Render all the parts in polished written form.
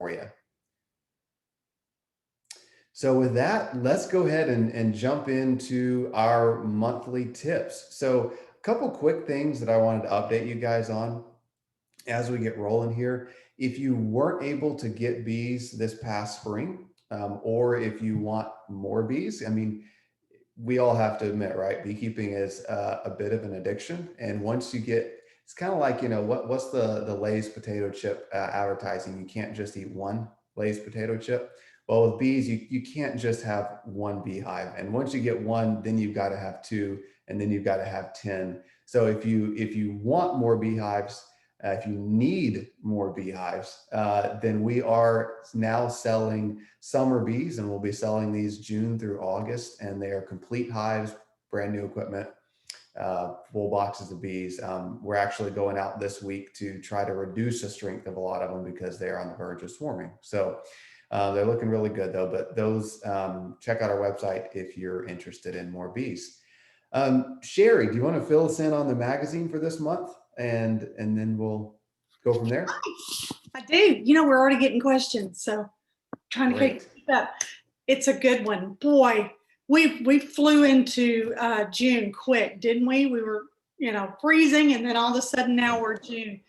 you. So with that, let's go ahead and jump into our monthly tips. So a couple quick things that I wanted to update you guys on as we get rolling here. If you weren't able to get bees this past spring, or if you want more bees, I mean, we all have to admit, right? Beekeeping is a bit of an addiction. And once you get, it's kind of like, what's the Lay's potato chip advertising? You can't just eat one Lay's potato chip. Well, with bees, you can't just have one beehive. And once you get one, then you've got to have two, and then you've got to have 10. So if you want more beehives, if you need more beehives, then we are now selling summer bees, and we'll be selling these June through August, and they are complete hives, brand new equipment, full boxes of bees. We're actually going out this week to try to reduce the strength of a lot of them because they're on the verge of swarming. So they're looking really good though, but those, check out our website if you're interested in more bees. Sherry, do you want to fill us in on the magazine for this month? And then we'll go from there. I do. We're already getting questions, so trying to keep up. It's a good one. Boy, we flew into June quick, didn't we? We were, freezing, and then all of a sudden now we're June.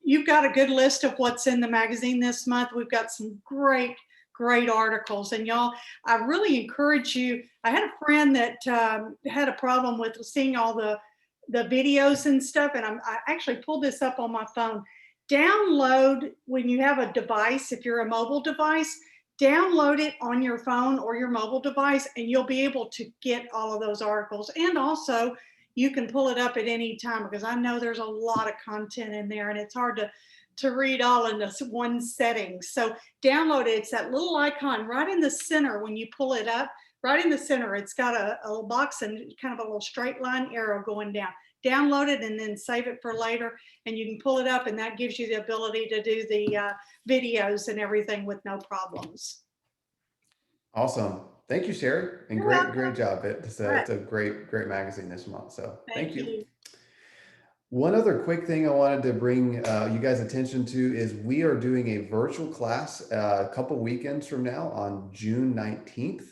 You've got a good list of what's in the magazine this month. We've got some great articles, and y'all, I really encourage you. I had a friend that had a problem with seeing all the videos and stuff, and I actually pulled this up on my phone. Download, when you have a device, if you're a mobile device, download it on your phone or your mobile device, and you'll be able to get all of those articles. And also, you can pull it up at any time, because I know there's a lot of content in there, and it's hard to read all in this one setting. So download it. It's that little icon right in the center when you pull it up. Right in the center, it's got a little box and kind of a little straight line arrow going down. Download it and then save it for later, and you can pull it up, and that gives you the ability to do the videos and everything with no problems. Awesome. Thank you, Sherry, and great job. It's a great magazine this month. So thank you. One other quick thing I wanted to bring you guys' attention to is we are doing a virtual class a couple weekends from now on June 19th.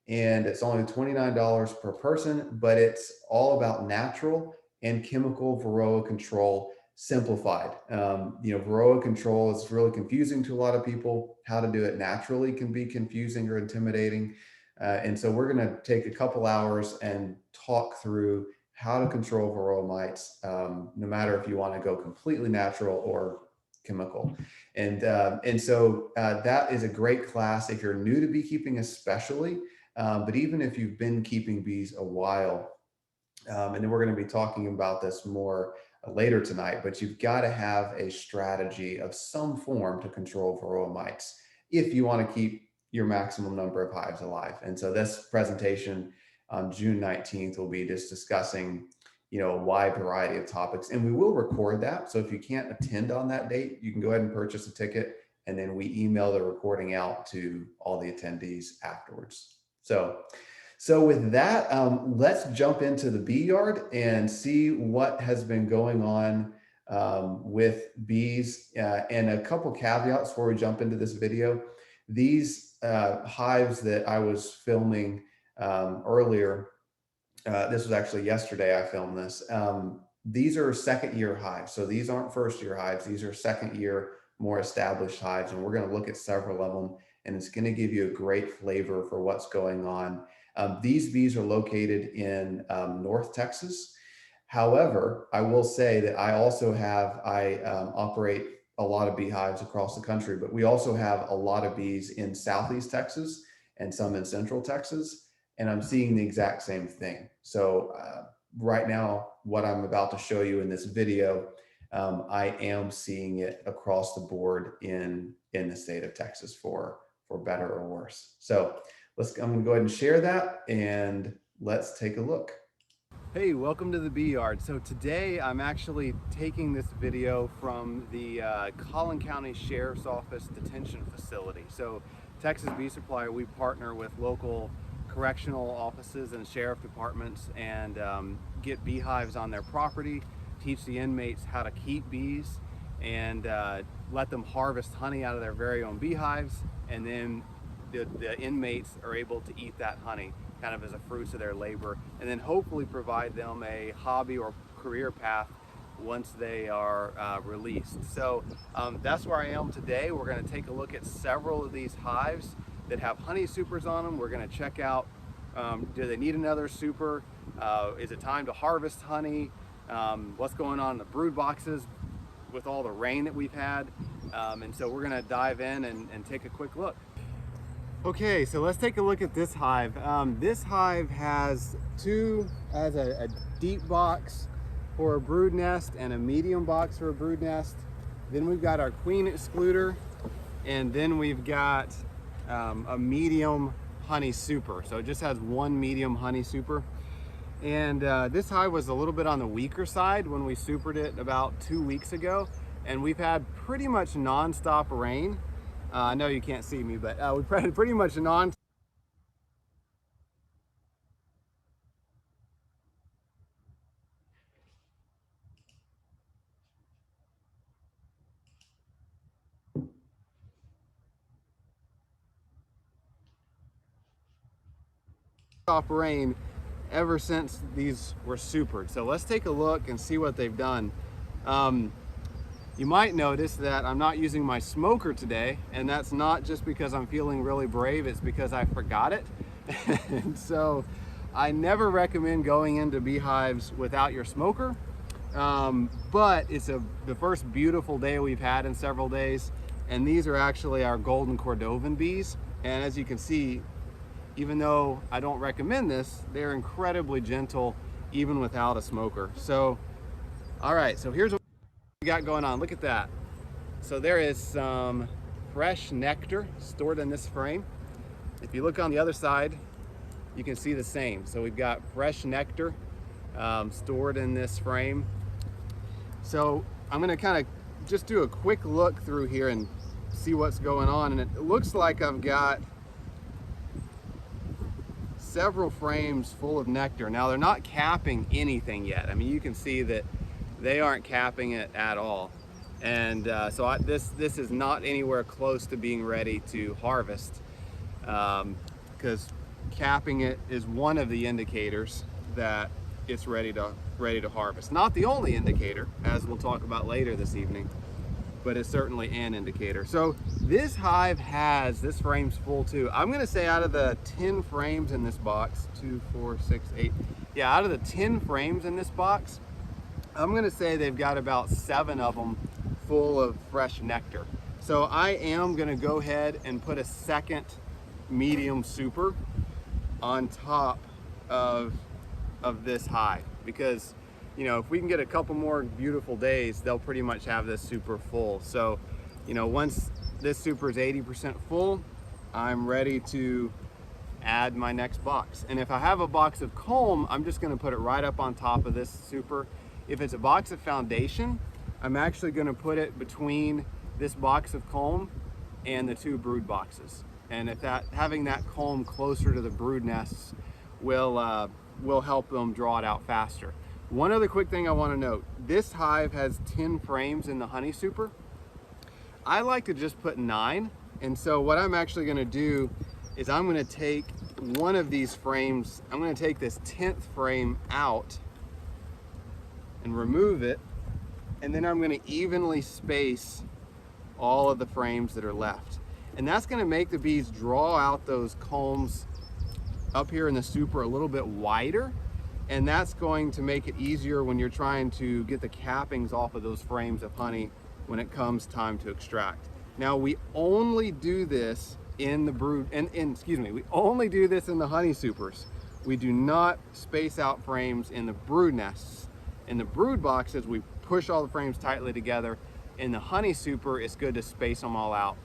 And it's only $29 per person, but it's all about natural and chemical Varroa control simplified. Varroa control is really confusing to a lot of people. How to do it naturally can be confusing or intimidating. And so we're going to take a couple hours and talk through how to control Varroa mites, no matter if you want to go completely natural or chemical. And so that is a great class if you're new to beekeeping, especially. But even if you've been keeping bees a while, and then we're going to be talking about this more later tonight, but you've got to have a strategy of some form to control Varroa mites if you want to keep your maximum number of hives alive. And so this presentation on June 19th will be just discussing, a wide variety of topics, and we will record that. So if you can't attend on that date, you can go ahead and purchase a ticket, and then we email the recording out to all the attendees afterwards. So with that, let's jump into the bee yard and see what has been going on with bees. And a couple caveats before we jump into this video. These hives that I was filming earlier, this was actually yesterday I filmed this. These are second year hives. So these aren't first year hives. These are second year, more established hives. And we're going to look at several of them, and it's going to give you a great flavor for what's going on. These bees are located in North Texas. However, I will say that I operate a lot of beehives across the country, but we also have a lot of bees in Southeast Texas and some in Central Texas, and I'm seeing the exact same thing. So right now, what I'm about to show you in this video, I am seeing it across the board in the state of Texas for better or worse. So I'm going to go ahead and share that, and let's take a look. Hey, welcome to the bee yard. So today I'm actually taking this video from the Collin County Sheriff's Office detention facility. So Texas Bee Supply, we partner with local correctional offices and sheriff departments and get beehives on their property, teach the inmates how to keep bees, and let them harvest honey out of their very own beehives, and then the inmates are able to eat that honey kind of as a fruit of their labor, and then hopefully provide them a hobby or career path once they are released. So that's where I am today. We're going to take a look at several of these hives that have honey supers on them. We're going to check out, do they need another super? Is it time to harvest honey? What's going on in the brood boxes with all the rain that we've had? And so we're going to dive in and take a quick look. Okay, so let's take a look at this hive. This hive has a deep box for a brood nest and a medium box for a brood nest. Then we've got our queen excluder, and then we've got a medium honey super. So it just has one medium honey super. And this hive was a little bit on the weaker side when we supered it about 2 weeks ago, and we've had pretty much non-stop rain. I know you can't see me, but we've had pretty much non-stop rain ever since these were supered. So let's take a look and see what they've done. You might notice that I'm not using my smoker today, and that's not just because I'm feeling really brave, it's because I forgot it. And so I never recommend going into beehives without your smoker, but it's the first beautiful day we've had in several days, and these are actually our golden Cordovan bees. And as you can see, even though I don't recommend this, they're incredibly gentle even without a smoker. So all right, so here's what we got going on. Look at that. So there is some fresh nectar stored in this frame. If you look on the other side, you can see the same. So we've got fresh nectar stored in this frame. So I'm going to kind of just do a quick look through here and see what's going on. And it looks like I've got several frames full of nectar. Now they're not capping anything yet. I mean, you can see that they aren't capping it at all. And so this is not anywhere close to being ready to harvest, because capping it is one of the indicators that it's ready to harvest. Not the only indicator, as we'll talk about later this evening, but it's certainly an indicator. So this hive has, this frame's full too. I'm gonna say out of the 10 frames in this box, 2, 4, 6, 8, yeah, out of the 10 frames in this box, I'm gonna say they've got about 7 of them full of fresh nectar. So I am gonna go ahead and put a second medium super on top of this hive, because you know, if we can get a couple more beautiful days, they'll pretty much have this super full. So, you know, once this super is 80% full, I'm ready to add my next box. And if I have a box of comb, I'm just gonna put it right up on top of this super. If it's a box of foundation, I'm actually gonna put it between this box of comb and the 2 brood boxes. And if having that comb closer to the brood nests will help them draw it out faster. One other quick thing I want to note, this hive has 10 frames in the honey super. I like to just put 9, and so what I'm actually going to do is I'm going to take one of these frames, I'm going to take this 10th frame out and remove it, and then I'm going to evenly space all of the frames that are left. And that's going to make the bees draw out those combs up here in the super a little bit wider, and that's going to make it easier when you're trying to get the cappings off of those frames of honey when it comes time to extract. Now we only do this in the brood, we only do this in the honey supers. We do not space out frames in the brood nests. In the brood boxes, we push all the frames tightly together. In the honey super, it's good to space them all out,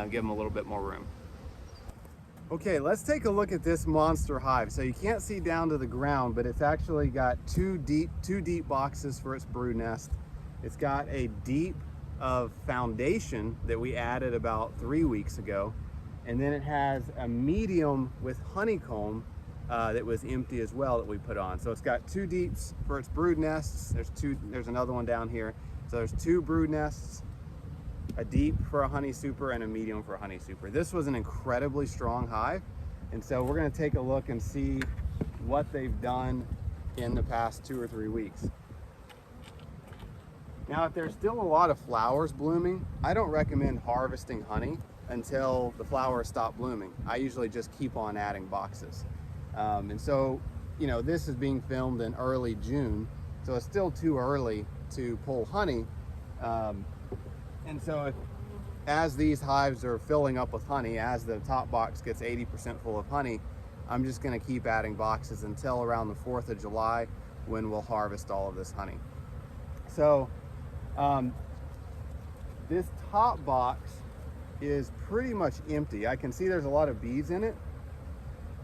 give them a little bit more room. Okay, let's take a look at this monster hive. So you can't see down to the ground, but it's actually got two deep boxes for its brood nest. It's got a deep of foundation that we added about 3 weeks ago. And then it has a medium with honeycomb that was empty as well that we put on. So it's got 2 deeps for its brood nests. There's another one down here. So there's 2 brood nests. a deep for a honey super, and a medium for a honey super. This was an incredibly strong hive, and so we're going to take a look and see what they've done in the past 2 or 3 weeks. Now, if there's still a lot of flowers blooming, I don't recommend harvesting honey until the flowers stop blooming. I usually just keep on adding boxes. And so, you know, this is being filmed in early June, so it's still too early to pull honey. And so as these hives are filling up with honey, as the top box gets 80% full of honey, I'm just going to keep adding boxes until around the 4th of July, when we'll harvest all of this honey. So this top box is pretty much empty. I can see there's a lot of bees in it,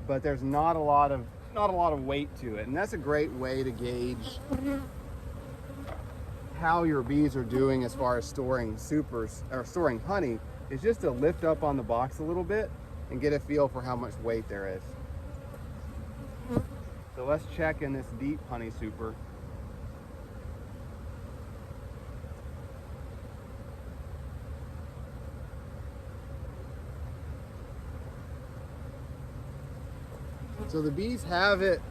but there's not a lot of weight to it. And that's a great way to gauge how your bees are doing as far as storing supers or storing honey, is just to lift up on the box a little bit and get a feel for how much weight there is. So let's check in this deep honey super. So the bees have it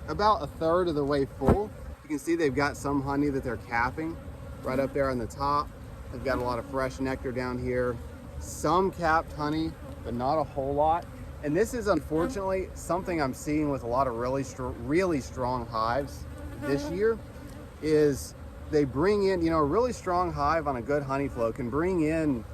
about 1/3 of the way full. You can see they've got some honey that they're capping right up there on the top. They've got a lot of fresh nectar down here. Some capped honey, but not a whole lot. And this is unfortunately something I'm seeing with a lot of really strong hives this year, is they bring in, you know, a really strong hive on a good honey flow can bring in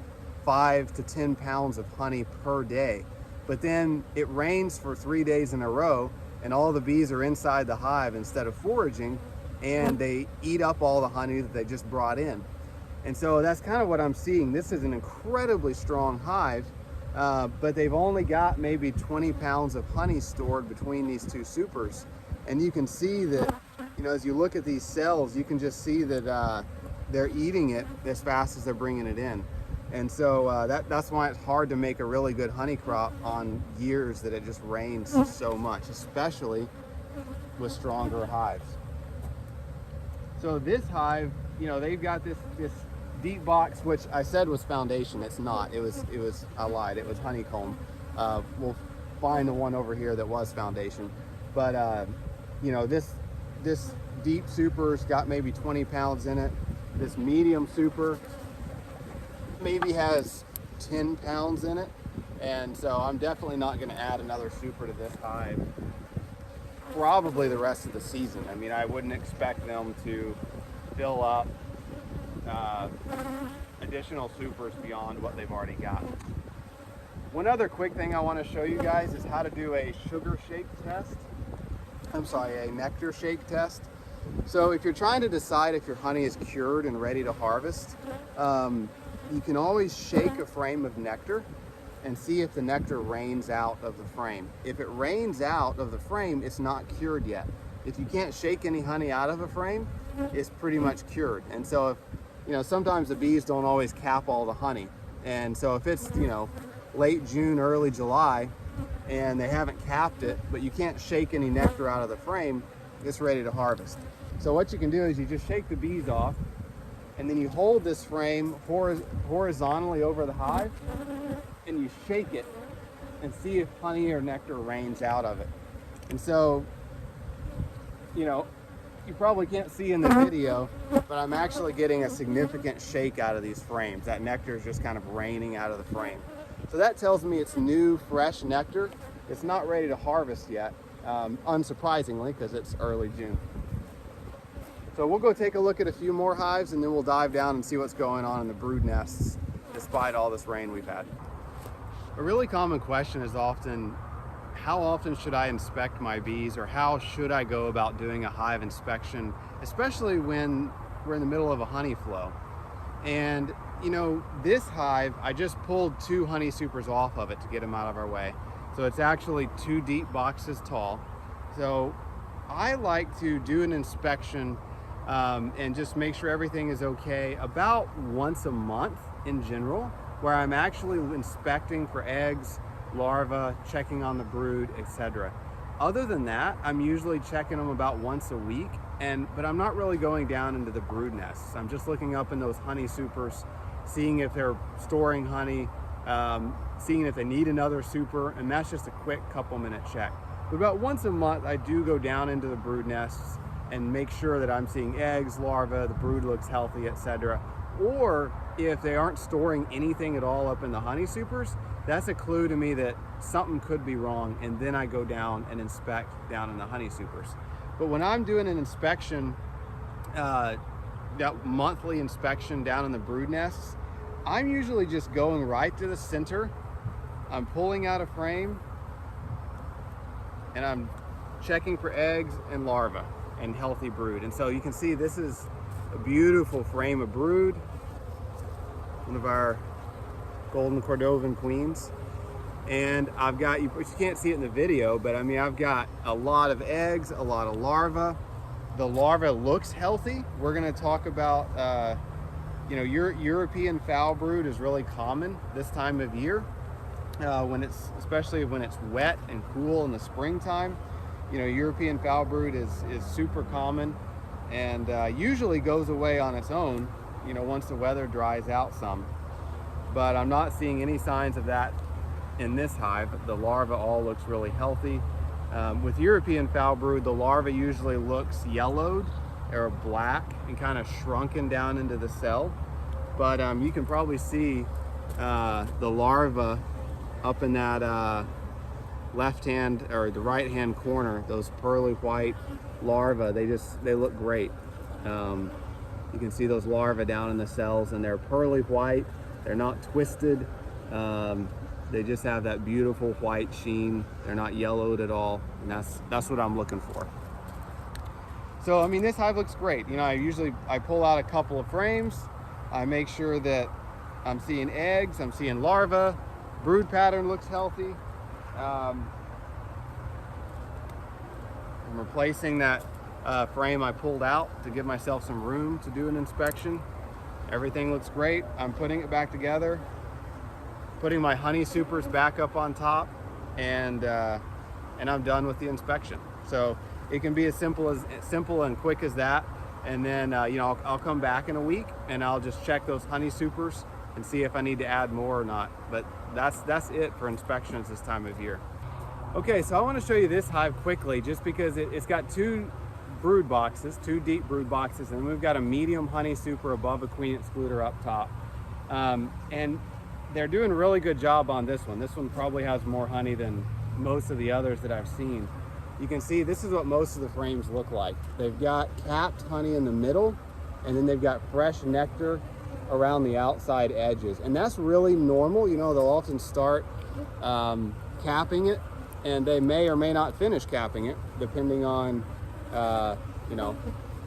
5 to 10 pounds of honey per day. But then it rains for 3 days in a row and all the bees are inside the hive instead of foraging, and they eat up all the honey that they just brought in. And so that's kind of what I'm seeing. This is an incredibly strong hive, but they've only got maybe 20 pounds of honey stored between these two supers. And you can see that, you know, as you look at these cells, you can just see that they're eating it as fast as they're bringing it in. And so that's why it's hard to make a really good honey crop on years that it just rains so much, especially with stronger hives. So this hive, you know, they've got this deep box, which I said was foundation. It's not. It was I lied. It was honeycomb. We'll find the one over here that was foundation. But you know, this deep super's got maybe 20 pounds in it. This medium super maybe has 10 pounds in it. And so I'm definitely not going to add another super to this hive probably the rest of the season. I mean, I wouldn't expect them to fill up additional supers beyond what they've already got. One other quick thing I want to show you guys is how to do a sugar shake test. A nectar shake test. So if you're trying to decide if your honey is cured and ready to harvest, you can always shake a frame of nectar and see if the nectar rains out of the frame. If it rains out of the frame, it's not cured yet. If you can't shake any honey out of a frame, it's pretty much cured. And so if, you know, sometimes the bees don't always cap all the honey. And so if it's, you know, late June, early July, and they haven't capped it, but you can't shake any nectar out of the frame, it's ready to harvest. So what you can do is you just shake the bees off, and then you hold this frame horizontally over the hive, and you shake it and see if honey or nectar rains out of it. And so, you know, you probably can't see in the video, but I'm actually getting a significant shake out of these frames. That nectar is just kind of raining out of the frame. So that tells me it's new, fresh nectar. It's not ready to harvest yet, unsurprisingly, because it's early June. So we'll go take a look at a few more hives, and then we'll dive down and see what's going on in the brood nests, despite all this rain we've had. A really common question is often, how often should I inspect my bees, or how should I go about doing a hive inspection, especially when we're in the middle of a honey flow? And you know, this hive, I just pulled 2 honey supers off of it to get them out of our way. So it's actually 2 deep boxes tall. So I like to do an inspection and just make sure everything is okay about once a month in general, where I'm actually inspecting for eggs, larvae, checking on the brood, etc. Other than that, I'm usually checking them about once a week, but I'm not really going down into the brood nests. I'm just looking up in those honey supers seeing if they're storing honey, seeing if they need another super, and that's just a quick couple-minute check. But about once a month, I do go down into the brood nests and make sure that I'm seeing eggs, larvae, the brood looks healthy, etc. Or if they aren't storing anything at all up in the honey supers, that's a clue to me that something could be wrong, and then I go down and inspect down in the honey supers. But when I'm doing an inspection, that monthly inspection down in the brood nests, I'm usually just going right to the center. I'm pulling out a frame and I'm checking for eggs and larvae and healthy brood. And so you can see this is a beautiful frame of brood, one of our golden Cordovan queens. And I've got, you can't see it in the video, but I mean, I've got a lot of eggs, a lot of larvae. The larva looks healthy. We're gonna talk about, you know, European foul brood is really common this time of year. Especially when it's wet and cool in the springtime. You know, European foul brood is super common, and usually goes away on its own, you know, once the weather dries out some. But I'm not seeing any signs of that in this hive. The larva all looks really healthy. With European foul brood, the larva usually looks yellowed or black and kind of shrunken down into the cell. But you can probably see the larva up in that left hand or the right hand corner, those pearly white larvae. They look great. You can see those larvae down in the cells, and they're pearly white. They're not twisted. They just have that beautiful white sheen. They're not yellowed at all, and that's what I'm looking for. So I mean, this hive looks great. You know, I pull out a couple of frames. I make sure that I'm seeing eggs, I'm seeing larvae. Brood pattern looks healthy. I'm replacing that frame I pulled out to give myself some room to do an inspection. Everything looks great. I'm putting it back together, putting my honey supers back up on top, and I'm done with the inspection. So it can be as simple and quick as that. And then you know, I'll come back in a week and I'll just check those honey supers and see if I need to add more or not. But that's it for inspections this time of year. Okay, so I want to show you this hive quickly, just because it's got two brood boxes, two deep brood boxes, and we've got a medium honey super above a queen excluder up top. And they're doing a really good job on this one. This one probably has more honey than most of the others that I've seen. You can see this is what most of the frames look like. They've got capped honey in the middle, and then they've got fresh nectar around the outside edges. And that's really normal. You know, they'll often start capping it, and they may or may not finish capping it, depending on you know,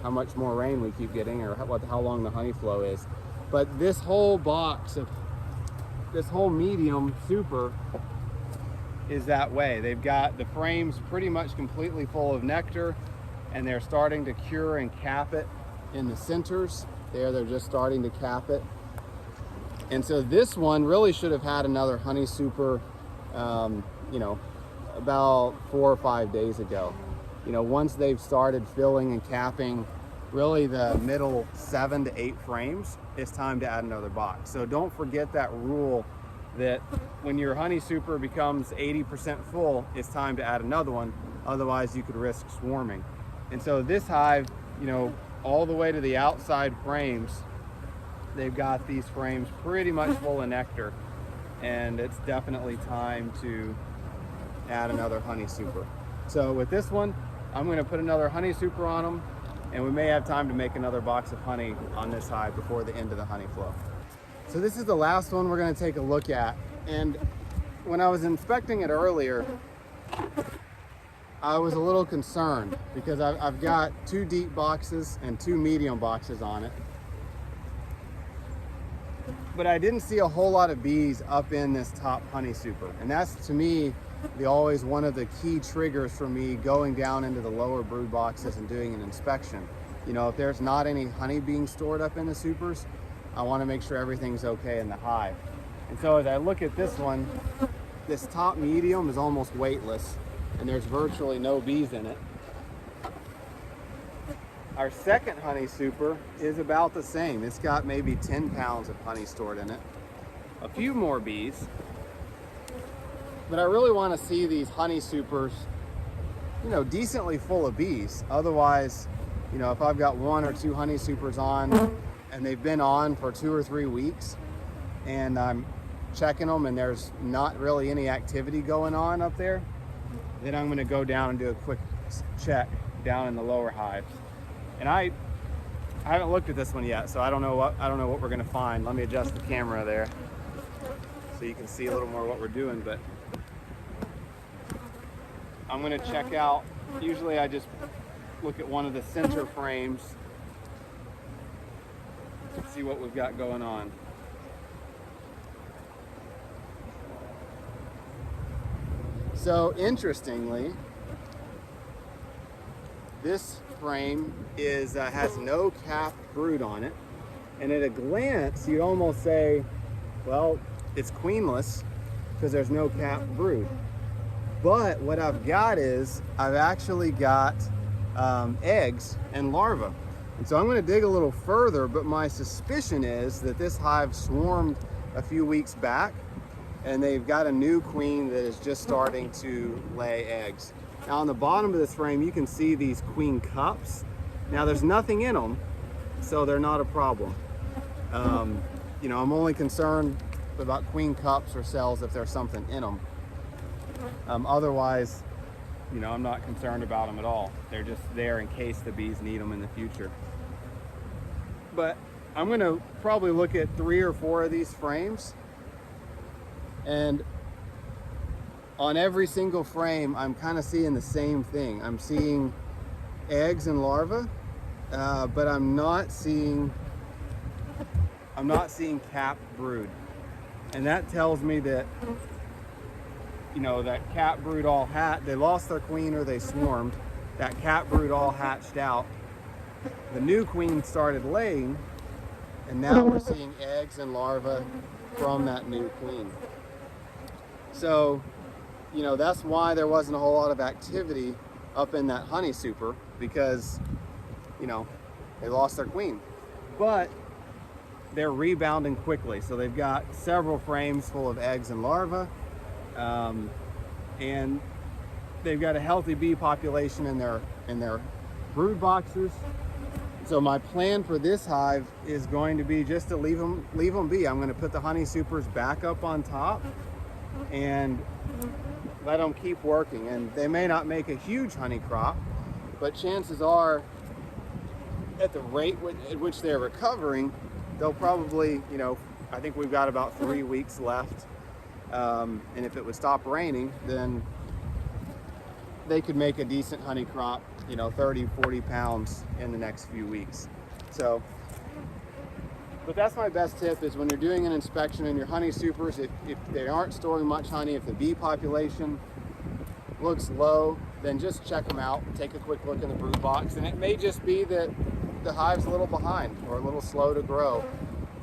how much more rain we keep getting, or how long the honey flow is. But this whole box of this whole medium super is that way. They've got the frames pretty much completely full of nectar, and they're starting to cure and cap it in the centers. They're just starting to cap it. And so this one really should have had another honey super, you know, about 4 or 5 days ago. You know, once they've started filling and capping really the middle 7 to 8 frames, it's time to add another box. So don't forget that rule that when your honey super becomes 80% full, it's time to add another one. Otherwise you could risk swarming. And so this hive, you know, all the way to the outside frames, they've got these frames pretty much full of nectar, and it's definitely time to add another honey super. So with this one, I'm going to put another honey super on them, and we may have time to make another box of honey on this hive before the end of the honey flow. So this is the last one we're going to take a look at. And when I was inspecting it earlier, I was a little concerned because I've got 2 deep boxes and 2 medium boxes on it. But I didn't see a whole lot of bees up in this top honey super. And that's, to me, always one of the key triggers for me going down into the lower brood boxes and doing an inspection. You know, if there's not any honey being stored up in the supers, I want to make sure everything's okay in the hive. And so as I look at this one, this top medium is almost weightless, and there's virtually no bees in it. Our second honey super is about the same. It's got maybe 10 pounds of honey stored in it. A few more bees. But I really want to see these honey supers, you know, decently full of bees. Otherwise, you know, if I've got 1 or 2 honey supers on and they've been on for 2 or 3 weeks and I'm checking them and there's not really any activity going on up there, then I'm going to go down and do a quick check down in the lower hives. And I haven't looked at this one yet, so I don't know what we're going to find. Let me adjust the camera there so you can see a little more what we're doing. But I'm going to check out, usually I just look at one of the center frames to see what we've got going on. So interestingly, this frame has no capped brood on it, and at a glance you'd almost say, well, it's queenless because there's no capped brood. But what I've got is I've actually got eggs and larvae, and so I'm going to dig a little further, but my suspicion is that this hive swarmed a few weeks back and they've got a new queen that is just starting to lay eggs. Now on the bottom of this frame you can see these queen cups. Now there's nothing in them, so they're not a problem. You know, I'm only concerned about queen cups or cells if there's something in them. Otherwise, you know, I'm not concerned about them at all. They're just there in case the bees need them in the future. But I'm going to probably look at 3 or 4 of these frames, and on every single frame I'm kind of seeing the same thing. I'm seeing eggs and larvae, but I'm not seeing capped brood, and that tells me that, you know, that capped brood they lost their queen or they swarmed. That capped brood all hatched out. The new queen started laying, and now we're seeing eggs and larvae from that new queen. So, you know, that's why there wasn't a whole lot of activity up in that honey super, because, you know, they lost their queen. But they're rebounding quickly. So they've got several frames full of eggs and larvae, and they've got a healthy bee population in their brood boxes. So my plan for this hive is going to be just to leave them be. I'm going to put the honey supers back up on top and let them keep working. And they may not make a huge honey crop, but chances are, at the rate at which they're recovering, they'll probably, you know, I think we've got about 3 weeks left. And if it would stop raining, then they could make a decent honey crop, you know, 30, 40 pounds in the next few weeks. So, but that's my best tip, is when you're doing an inspection in your honey supers, if they aren't storing much honey, if the bee population looks low, then just check them out, take a quick look in the brood box, and it may just be that the hive's a little behind or a little slow to grow.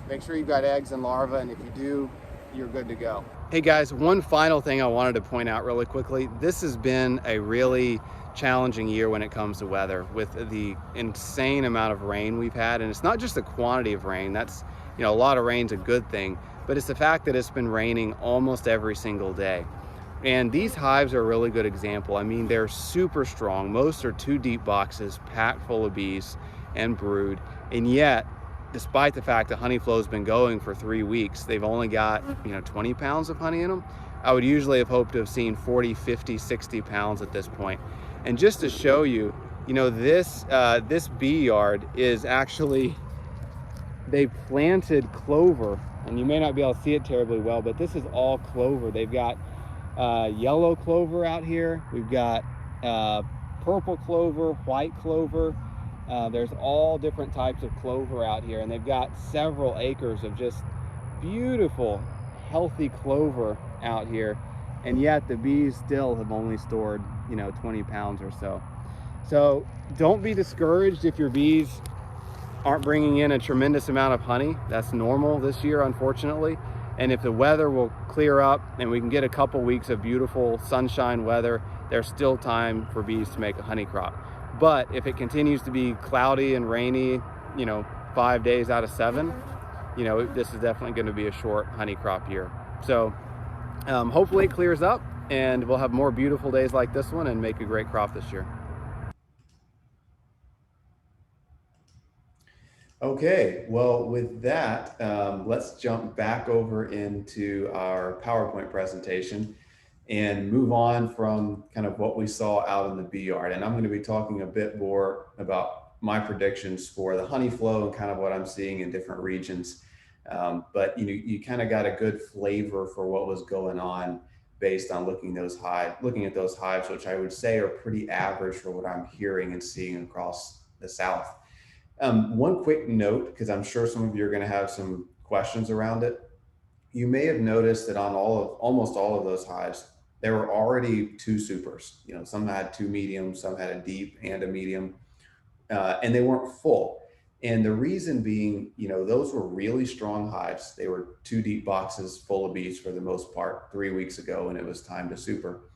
Make sure you've got eggs and larvae, and if you do, you're good to go. Hey guys, one final thing I wanted to point out really quickly. This has been a really challenging year when it comes to weather, with the insane amount of rain we've had. And it's not just the quantity of rain. That's, you know, a lot of rain's a good thing, but it's the fact that it's been raining almost every single day. And these hives are a really good example. I mean, they're super strong. Most are 2 deep boxes packed full of bees and brood, and yet, despite the fact that honey flow's been going for 3 weeks, they've only got, you know, 20 pounds of honey in them. I would usually have hoped to have seen 40, 50, 60 pounds at this point. And just to show you, you know, this bee yard is actually, they planted clover, and you may not be able to see it terribly well, but this is all clover. They've got yellow clover out here. We've got purple clover, white clover. There's all different types of clover out here, and they've got several acres of just beautiful, healthy clover out here, and yet the bees still have only stored, you know, 20 pounds or so. So don't be discouraged if your bees aren't bringing in a tremendous amount of honey. That's normal this year, unfortunately. And if the weather will clear up and we can get a couple weeks of beautiful sunshine weather, there's still time for bees to make a honey crop. But if it continues to be cloudy and rainy, 5 days out of 7, this is definitely going to be a short honey crop year. So hopefully it clears up and we'll have more beautiful days like this one and make a great crop this year. Okay, well, with that, let's jump back over into our PowerPoint presentation and move on from kind of what we saw out in the bee yard. And I'm going to be talking a bit more about my predictions for the honey flow and kind of what I'm seeing in different regions. But you kind of got a good flavor for what was going on based on looking at those hives, which I would say are pretty average for what I'm hearing and seeing across the South. One quick note, because I'm sure some of you are going to have some questions around it. You may have noticed that on almost all of those hives, there were already two supers. Some had two mediums, some had a deep and a medium, and they weren't full. And the reason being, those were really strong hives. They were two deep boxes full of bees for the most part 3 weeks ago, and it was time to super.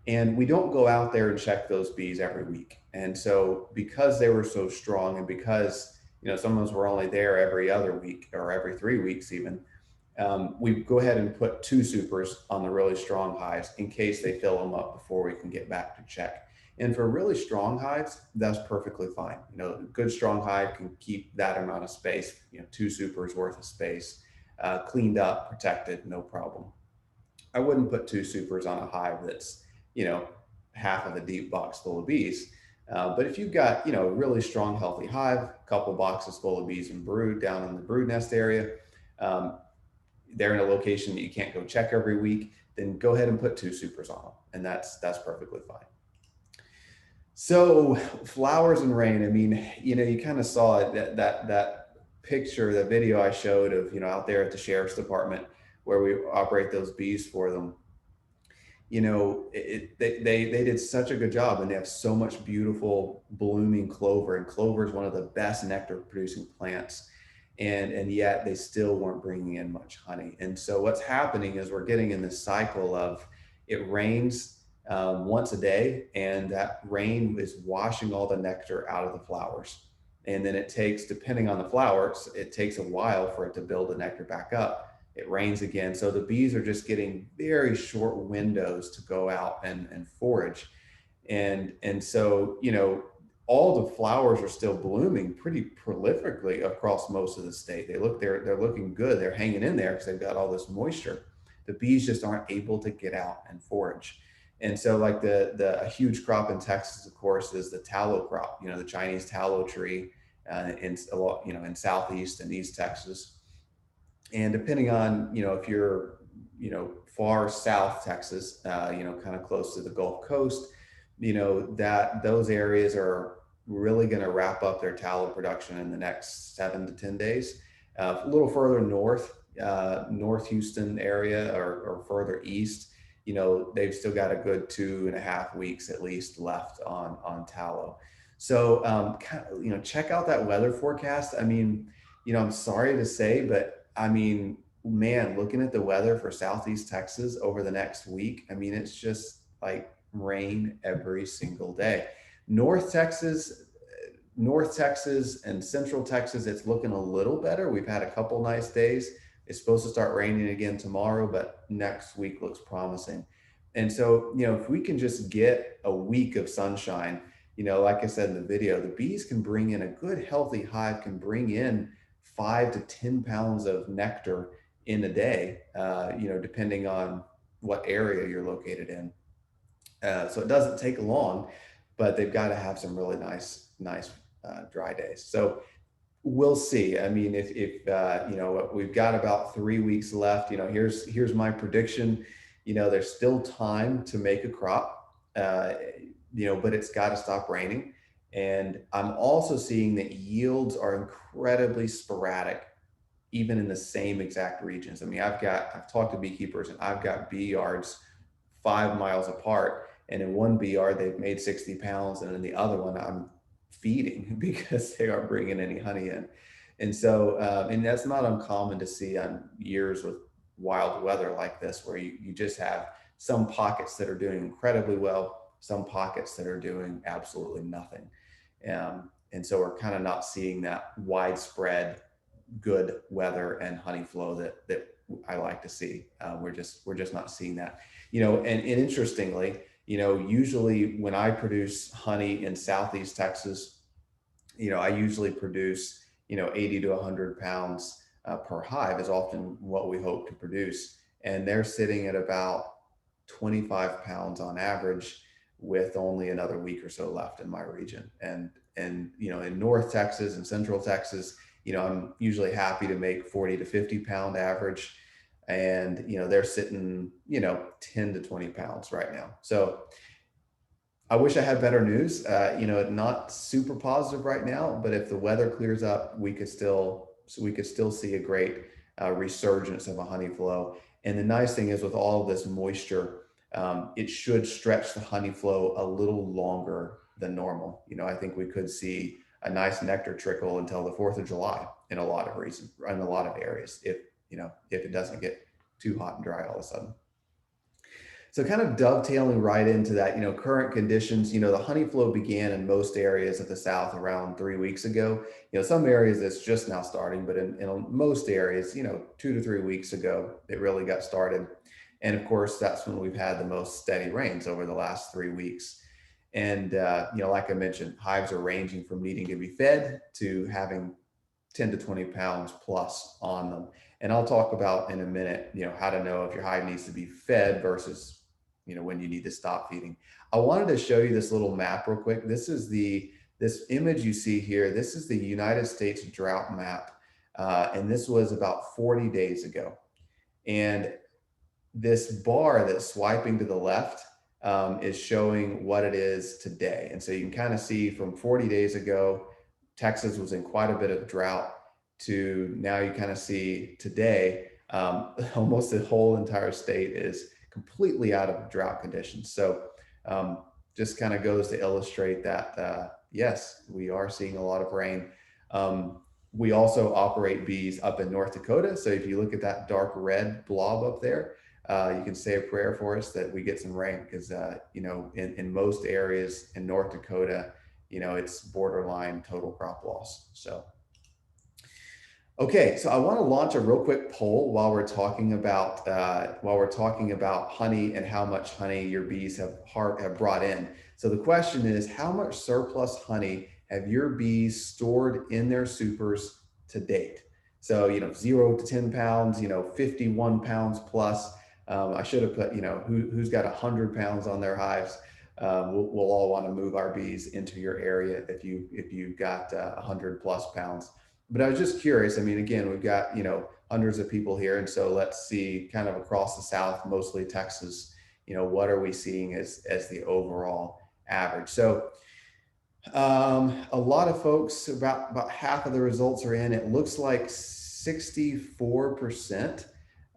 And we don't go out there and check those bees every week. And so because they were so strong and because, some of those were only there every other week or every 3 weeks even, we go ahead and put two supers on the really strong hives in case they fill them up before we can get back to check. And for really strong hives, that's perfectly fine. A good strong hive can keep that amount of space, two supers worth of space, cleaned up, protected, no problem. I wouldn't put two supers on a hive that's, you know, half of a deep box full of bees. But if you've got, a really strong, healthy hive, a couple boxes full of bees and brood down in the brood nest area, um, they're in a location that you can't go check every week, then go ahead and put two supers on them, and that's perfectly fine. So flowers and rain. I mean, you kind of saw it, that picture, the video I showed of out there at the sheriff's department where we operate those bees for them. They did such a good job, and they have so much beautiful blooming clover, and clover is one of the best nectar producing plants, and yet they still weren't bringing in much honey. And so what's happening is we're getting in this cycle of it rains once a day, and that rain is washing all the nectar out of the flowers. And then it takes, depending on the flowers, it takes a while for it to build the nectar back up. It rains again. So the bees are just getting very short windows to go out and forage. And so, all the flowers are still blooming pretty prolifically across most of the state. They're looking good. They're hanging in there because they've got all this moisture. The bees just aren't able to get out and forage. And so, like a huge crop in Texas, of course, is the tallow crop. The Chinese tallow tree, in a lot, in Southeast and East Texas. And depending on, if you're, far South Texas, kind of close to the Gulf Coast, that those areas are really going to wrap up their tallow production in the next 7 to 10 days. A little further north, North Houston area, or further east, they've still got a good 2.5 weeks at least left on tallow. So, check out that weather forecast. I mean, I'm sorry to say, but I mean, man, looking at the weather for Southeast Texas over the next week, I mean, it's just like rain every single day. North Texas, North Texas and Central Texas, it's looking a little better. We've had a couple nice days. It's supposed to start raining again tomorrow, but next week looks promising. And so, if we can just get a week of sunshine, like I said in the video, the bees can bring in, a good healthy hive can bring in 5 to 10 pounds of nectar in a day, depending on what area you're located in. So it doesn't take long, but they've got to have some really nice dry days. So we'll see. I mean, if we've got about 3 weeks left, here's my prediction. There's still time to make a crop, but it's got to stop raining. And I'm also seeing that yields are incredibly sporadic, even in the same exact regions. I mean, I've talked to beekeepers, and I've got bee yards 5 miles apart. And in one bee yard, they've made 60 pounds. And in the other one, I'm feeding because they aren't bringing any honey in. And so, and that's not uncommon to see on years with wild weather like this, where you just have some pockets that are doing incredibly well, some pockets that are doing absolutely nothing. And so we're kind of not seeing that widespread good weather and honey flow that I like to see. We're just not seeing that, and interestingly, usually when I produce honey in Southeast Texas, I usually produce, 80 to 100 pounds per hive is often what we hope to produce. And they're sitting at about 25 pounds on average with only another week or so left in my region. And in North Texas and Central Texas, I'm usually happy to make 40 to 50 pound average. And, they're sitting, 10 to 20 pounds right now. So I wish I had better news. Not super positive right now, but if the weather clears up, we could still see a great resurgence of a honey flow. And the nice thing is, with all of this moisture, it should stretch the honey flow a little longer than normal. I think we could see a nice nectar trickle until the 4th of July in a lot of areas, if it doesn't get too hot and dry all of a sudden. So kind of dovetailing right into that, current conditions, the honey flow began in most areas of the South around 3 weeks ago. Some areas it's just now starting, but in most areas, 2 to 3 weeks ago, it really got started. And of course, that's when we've had the most steady rains over the last 3 weeks. And, like I mentioned, hives are ranging from needing to be fed to having 10 to 20 pounds plus on them. And I'll talk about in a minute, how to know if your hive needs to be fed versus, when you need to stop feeding. I wanted to show you this little map real quick. This image you see here. This is the United States drought map. And this was about 40 days ago. And this bar that's swiping to the left is showing what it is today. And so you can kind of see from 40 days ago, Texas was in quite a bit of drought, to now you kind of see today, almost the whole entire state is completely out of drought conditions. So just kind of goes to illustrate that, yes, we are seeing a lot of rain. We also operate bees up in North Dakota. So if you look at that dark red blob up there, you can say a prayer for us that we get some rain, because, in most areas in North Dakota, it's borderline total crop loss. So, okay, so I want to launch a real quick poll while we're talking about honey and how much honey your bees have brought in. So the question is, how much surplus honey have your bees stored in their supers to date? So 0 to 10 pounds, 51 pounds plus. I should have put who's got 100 pounds on their hives. We'll all want to move our bees into your area if you've got 100 plus pounds. But I was just curious. I mean, again, we've got hundreds of people here, and so let's see, kind of across the South, mostly Texas, what are we seeing as the overall average? So a lot of folks, about half of the results are in. It looks like 64%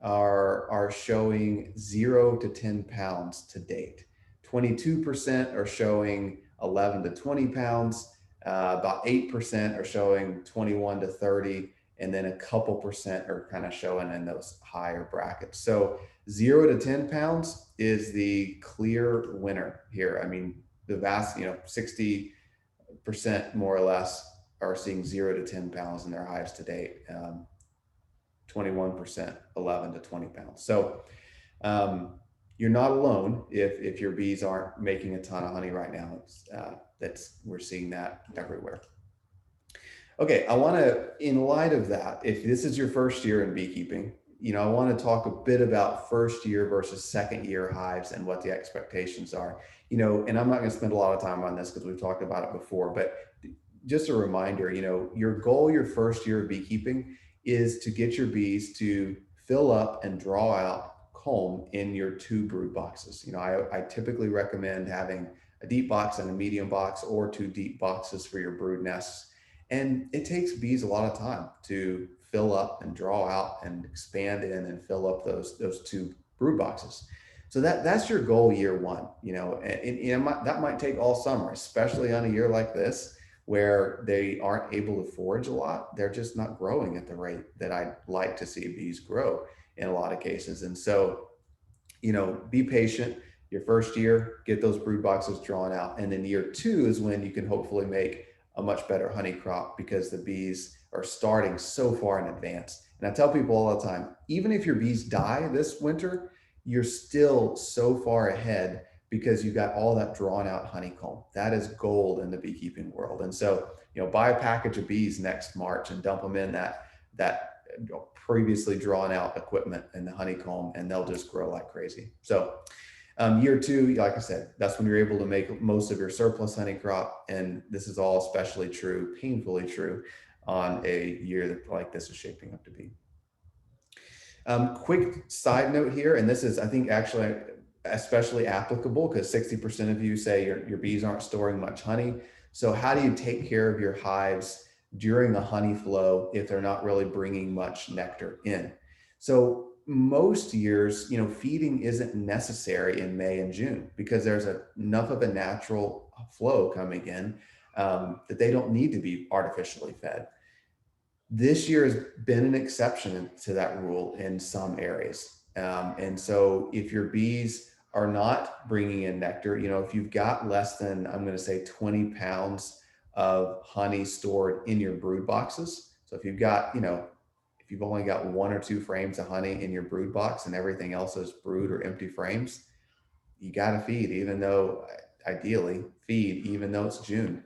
are showing 0 to 10 pounds to date. 22% are showing 11 to 20 pounds. About 8% are showing 21 to 30, and then a couple percent are kind of showing in those higher brackets. So 0 to 10 pounds is the clear winner here. I mean, the vast, 60% more or less are seeing 0 to 10 pounds in their hives to date. 21%, 11 to 20 pounds. So you're not alone if your bees aren't making a ton of honey right now. We're seeing that everywhere. Okay, I want to, in light of that, if this is your first year in beekeeping, I want to talk a bit about first year versus second year hives and what the expectations are. And I'm not going to spend a lot of time on this because we've talked about it before, but just a reminder, your goal your first year of beekeeping is to get your bees to fill up and draw out comb in your 2 brood boxes. I typically recommend having a deep box and a medium box, or 2 deep boxes for your brood nests. And it takes bees a lot of time to fill up and draw out and expand in and fill up those 2 brood boxes. So that's your goal year one, and that might take all summer, especially on a year like this, where they aren't able to forage a lot. They're just not growing at the rate that I'd like to see bees grow in a lot of cases. And so, be patient. Your first year, get those brood boxes drawn out. And then year 2 is when you can hopefully make a much better honey crop because the bees are starting so far in advance. And I tell people all the time, even if your bees die this winter, you're still so far ahead because you got all that drawn out honeycomb. That is gold in the beekeeping world. And so, buy a package of bees next March and dump them in that previously drawn out equipment in the honeycomb, and they'll just grow like crazy. So year two, like I said, that's when you're able to make most of your surplus honey crop. And this is all especially true, painfully true, on a year like this is shaping up to be. Quick side note here, and this is, I think, actually especially applicable because 60% of you say your bees aren't storing much honey. So how do you take care of your hives during a honey flow if they're not really bringing much nectar in? So most years, feeding isn't necessary in May and June because there's enough of a natural flow coming in that they don't need to be artificially fed. This year has been an exception to that rule in some areas. And so if your bees are not bringing in nectar, if you've got less than, I'm going to say 20 pounds of honey stored in your brood boxes. So if you've got, if you've only got 1 or 2 frames of honey in your brood box and everything else is brood or empty frames, you got to feed, even though ideally feed, even though it's June.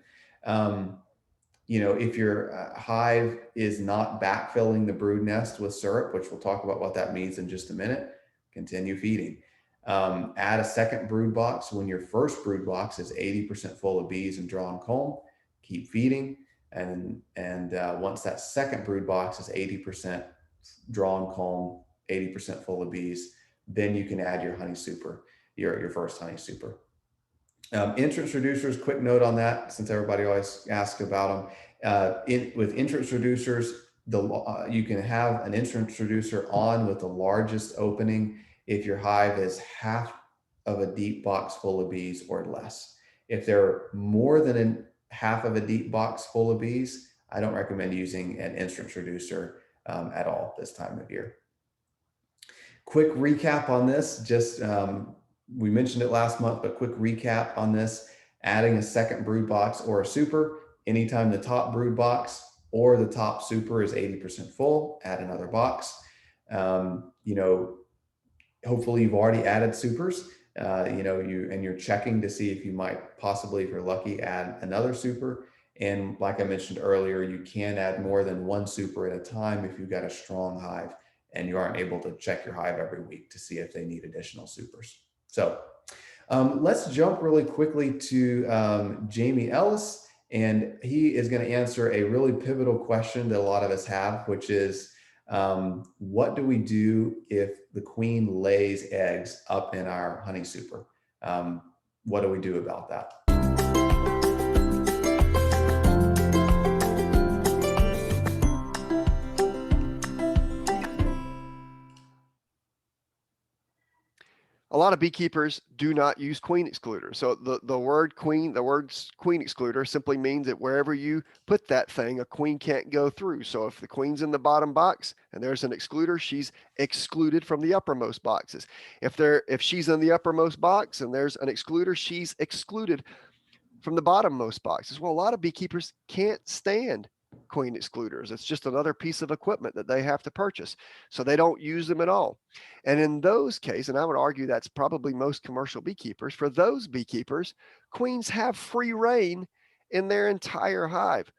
If your hive is not backfilling the brood nest with syrup, which we'll talk about what that means in just a minute, continue feeding. Add a second brood box when your first brood box is 80% full of bees and drawn comb. Keep feeding, and once that second brood box is 80% drawn comb, 80% full of bees, then you can add your honey super, your first honey super. Entrance reducers, quick note on that, since everybody always asks about them. With entrance reducers, you can have an entrance reducer on with the largest opening if your hive is half of a deep box full of bees or less. If they're more than half of a deep box full of bees, I don't recommend using an entrance reducer at all this time of year. Quick recap on this, just we mentioned it last month, but quick recap on this: adding a second brood box or a super anytime the top brood box or the top super is 80% full, add another box. Hopefully you've already added supers, you're checking to see if you might possibly, if you're lucky, add another super. And like I mentioned earlier, you can add more than 1 super at a time if you've got a strong hive and you aren't able to check your hive every week to see if they need additional supers. So let's jump really quickly to Jamie Ellis, and he is going to answer a really pivotal question that a lot of us have, which is, what do we do if the queen lays eggs up in our honey super? What do we do about that? A lot of beekeepers do not use queen excluder. So the words queen excluder simply means that wherever you put that thing, a queen can't go through. So if the queen's in the bottom box and there's an excluder, she's excluded from the uppermost boxes. If she's in the uppermost box and there's an excluder, she's excluded from the bottommost boxes. Well, a lot of beekeepers can't stand queen excluders. It's just another piece of equipment that they have to purchase. So they don't use them at all. And in those cases, and I would argue that's probably most commercial beekeepers, for those beekeepers, queens have free reign in their entire hive.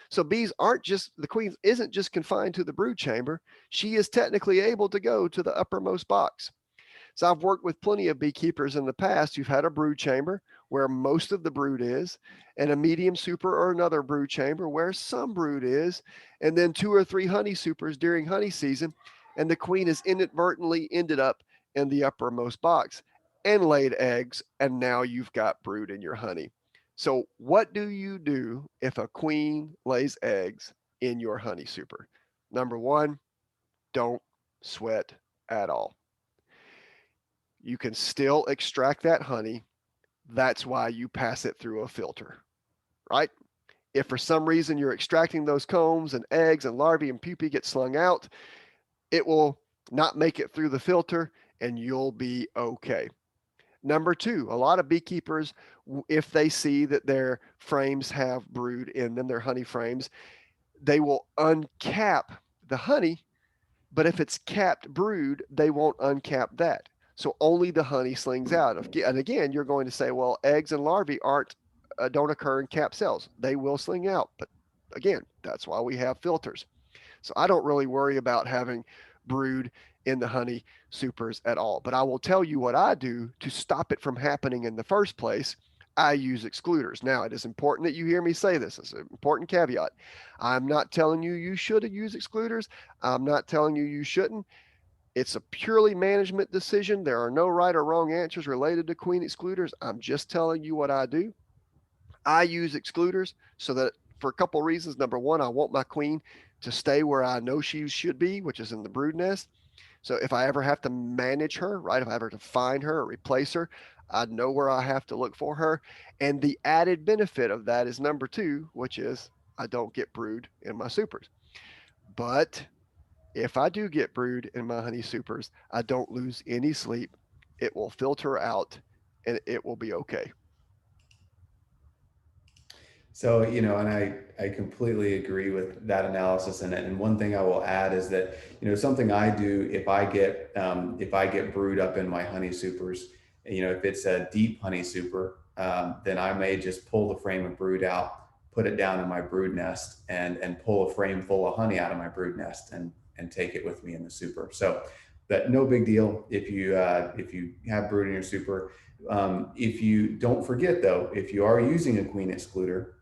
So the queen isn't just confined to the brood chamber. She is technically able to go to the uppermost box. So I've worked with plenty of beekeepers in the past who've had a brood chamber where most of the brood is, and a medium super or another brood chamber where some brood is, and then 2 or 3 honey supers during honey season, and the queen has inadvertently ended up in the uppermost box and laid eggs, and now you've got brood in your honey. So what do you do if a queen lays eggs in your honey super? Number 1, don't sweat at all. You can still extract that honey. That's why you pass it through a filter, right? If for some reason you're extracting those combs and eggs and larvae and pupae get slung out, it will not make it through the filter and you'll be okay. Number two, a lot of beekeepers, if they see that their frames have brood in them, their honey frames, they will uncap the honey, but if it's capped brood, they won't uncap that. So only the honey slings out. And again, you're going to say, well, eggs and larvae don't occur in capped cells. They will sling out, but again, that's why we have filters. So I don't really worry about having brood in the honey supers at all. But I will tell you what I do to stop it from happening in the first place. I use excluders. Now, it is important that you hear me say this. It's an important caveat. I'm not telling you you should use excluders. I'm not telling you you shouldn't. It's a purely management decision. There are no right or wrong answers related to queen excluders. I'm just telling you what I do. I use excluders so that for a couple of reasons. Number one, I want my queen to stay where I know she should be, which is in the brood nest. So if I ever have to manage her, right, if I ever have to find her or replace her, I know where I have to look for her. And the added benefit of that is number two, which is I don't get brood in my supers. But if I do get brood in my honey supers, I don't lose any sleep. It will filter out and it will be okay. So, and I completely agree with that analysis. And one thing I will add is that, something I do if I get brood up in my honey supers, if it's a deep honey super, then I may just pull the frame of brood out, put it down in my brood nest and pull a frame full of honey out of my brood nest and take it with me in the super. So, but no big deal if you have brood in your super. If you don't forget though, if you are using a queen excluder,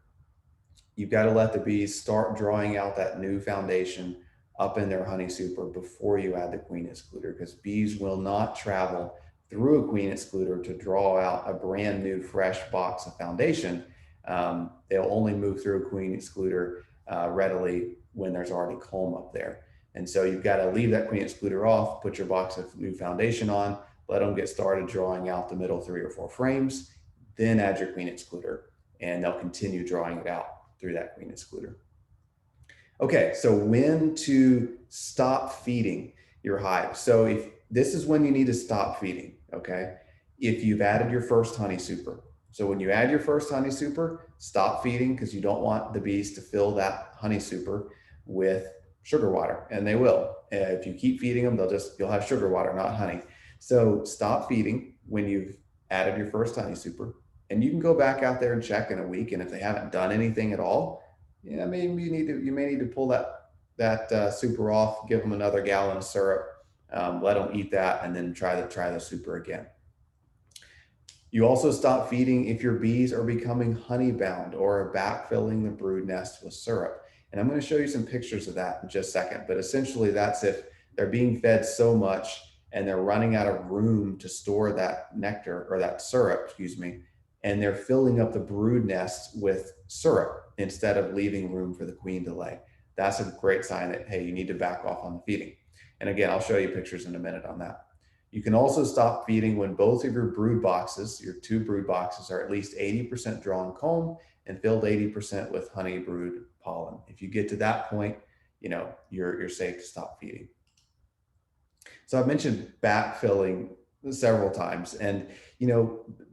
you've got to let the bees start drawing out that new foundation up in their honey super before you add the queen excluder, because bees will not travel through a queen excluder to draw out a brand new fresh box of foundation. They'll only move through a queen excluder readily when there's already comb up there. And so you've got to leave that queen excluder off, put your box of new foundation on, let them get started drawing out the middle 3 or 4 frames, then add your queen excluder, and they'll continue drawing it out through that queen excluder. Okay, so when to stop feeding your hive. So if this is when you need to stop feeding, okay? If you've added your first honey super. So when you add your first honey super, stop feeding because you don't want the bees to fill that honey super with sugar water, and they will. If you keep feeding them, you'll have sugar water, not honey. So stop feeding when you've added your first honey super. And you can go back out there and check in a week, and if they haven't done anything at all, maybe you may need to pull that super off, give them another gallon of syrup, let them eat that, and then try the super again. You also stop feeding if your bees are becoming honey bound or are backfilling the brood nest with syrup. And I'm going to show you some pictures of that in just a second. But essentially, that's if they're being fed so much and they're running out of room to store that nectar or that syrup, and they're filling up the brood nest with syrup instead of leaving room for the queen to lay. That's a great sign that, hey, you need to back off on the feeding. And again, I'll show you pictures in a minute on that. You can also stop feeding when both of your brood boxes, your 2 brood boxes, are at least 80% drawn comb and filled 80% with honey brood pollen. If you get to that point, you're safe to stop feeding. So I've mentioned backfilling several times, and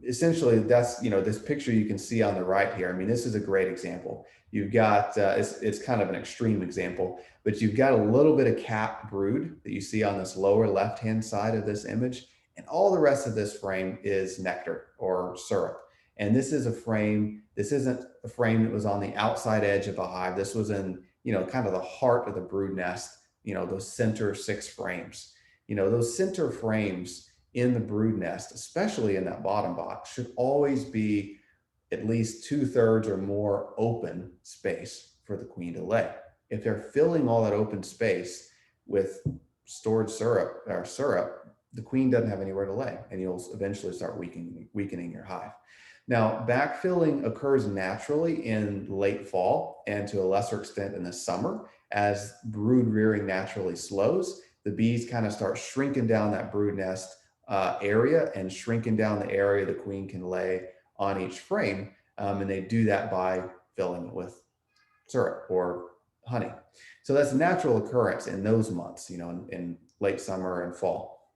essentially that's this picture you can see on the right here. I mean, this is a great example. You've got it's kind of an extreme example, but you've got a little bit of capped brood that you see on this lower left hand side of this image, and all the rest of this frame is nectar or syrup. And this is a frame. This isn't a frame that was on the outside edge of a hive. This was in kind of the heart of the brood nest. Those center 6 frames. Those center frames in the brood nest, especially in that bottom box, should always be at least 2/3 or more open space for the queen to lay. If they're filling all that open space with stored syrup, the queen doesn't have anywhere to lay, and you'll eventually start weakening your hive. Now, backfilling occurs naturally in late fall and to a lesser extent in the summer. As brood rearing naturally slows, the bees kind of start shrinking down that brood nest area and shrinking down the area the queen can lay on each frame. And they do that by filling it with syrup or honey. So that's a natural occurrence in those months, in late summer and fall.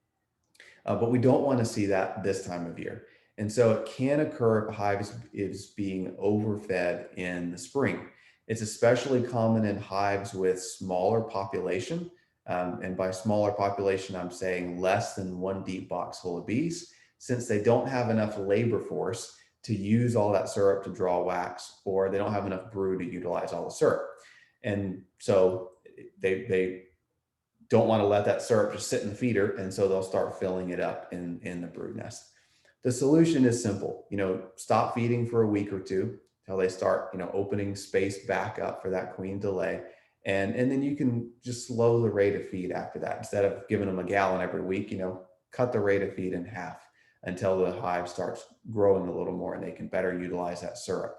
but we don't want to see that this time of year. And so it can occur if a hive is being overfed in the spring. It's especially common in hives with smaller population. And by smaller population, I'm saying less than one deep box full of bees, since they don't have enough labor force to use all that syrup to draw wax, or they don't have enough brood to utilize all the syrup. And so they don't want to let that syrup just sit in the feeder, and so they'll start filling it up in the brood nest. The solution is simple. Stop feeding for a week or two till they start, opening space back up for that queen to lay. And then you can just slow the rate of feed after that. Instead of giving them a gallon every week, cut the rate of feed in half until the hive starts growing a little more and they can better utilize that syrup.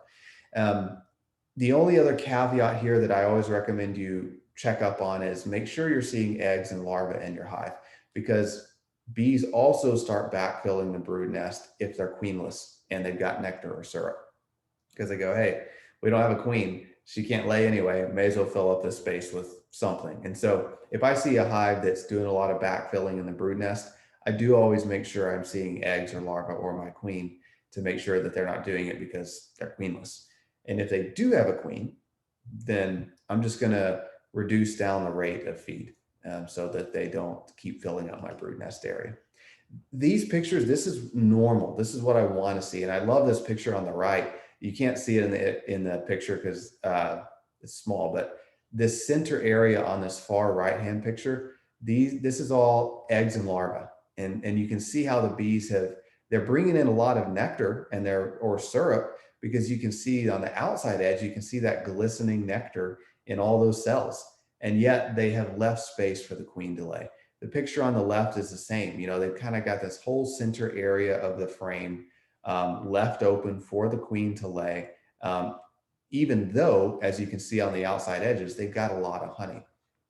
The only other caveat here that I always recommend you check up on is make sure you're seeing eggs and larvae in your hive, because bees also start backfilling the brood nest if they're queenless and they've got nectar or syrup, because they go, hey, we don't have a queen, she can't lay anyway, may as well fill up this space with something. And so if I see a hive that's doing a lot of backfilling in the brood nest, I do always make sure I'm seeing eggs or larvae or my queen, to make sure that they're not doing it because they're queenless. And if they do have a queen, then I'm just going to reduce down the rate of feed so that they don't keep filling up my brood nest area. These pictures, this is normal. This is what I want to see. And I love this picture on the right. You can't see it in the picture because it's small, but this center area on this far right-hand picture, this is all eggs and larvae. And you can see how the bees they're bringing in a lot of nectar or syrup, because you can see on the outside edge, you can see that glistening nectar in all those cells. And yet they have left space for the queen to lay. The picture on the left is the same. They've kind of got this whole center area of the frame left open for the queen to lay, even though, as you can see on the outside edges, they've got a lot of honey.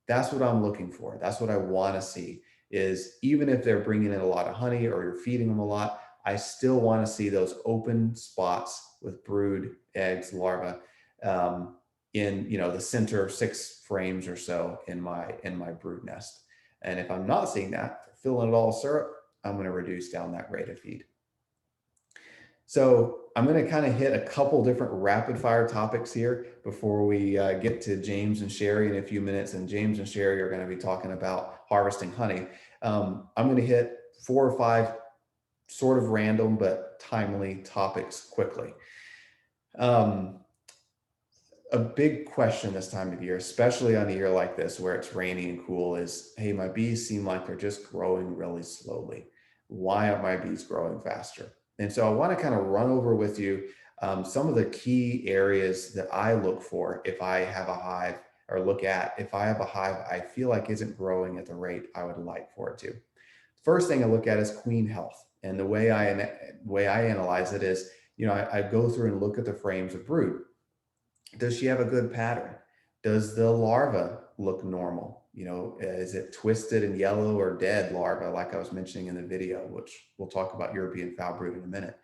That's what I'm looking for. That's what I want to see, is even if they're bringing in a lot of honey or you're feeding them a lot, I still want to see those open spots with brood, eggs, larvae in the center 6 frames or so in my brood nest. And if I'm not seeing that, filling it all with syrup, I'm going to reduce down that rate of feed. So I'm going to kind of hit a couple different rapid fire topics here before we get to James and Sherry in a few minutes. And James and Sherry are going to be talking about harvesting honey. I'm going to hit 4 or 5 sort of random but timely topics quickly. A big question this time of year, especially on a year like this where it's rainy and cool, is, hey, my bees seem like they're just growing really slowly. Why aren't my bees growing faster? And so I want to kind of run over with you some of the key areas that I look for if I have a hive, or look at if I have a hive I feel like isn't growing at the rate I would like for it to. First thing I look at is queen health. And the way I analyze it is, I go through and look at the frames of brood. Does she have a good pattern? Does the larva look normal? Is it twisted and yellow or dead larva, like I was mentioning in the video, which we'll talk about European foul brood in a minute.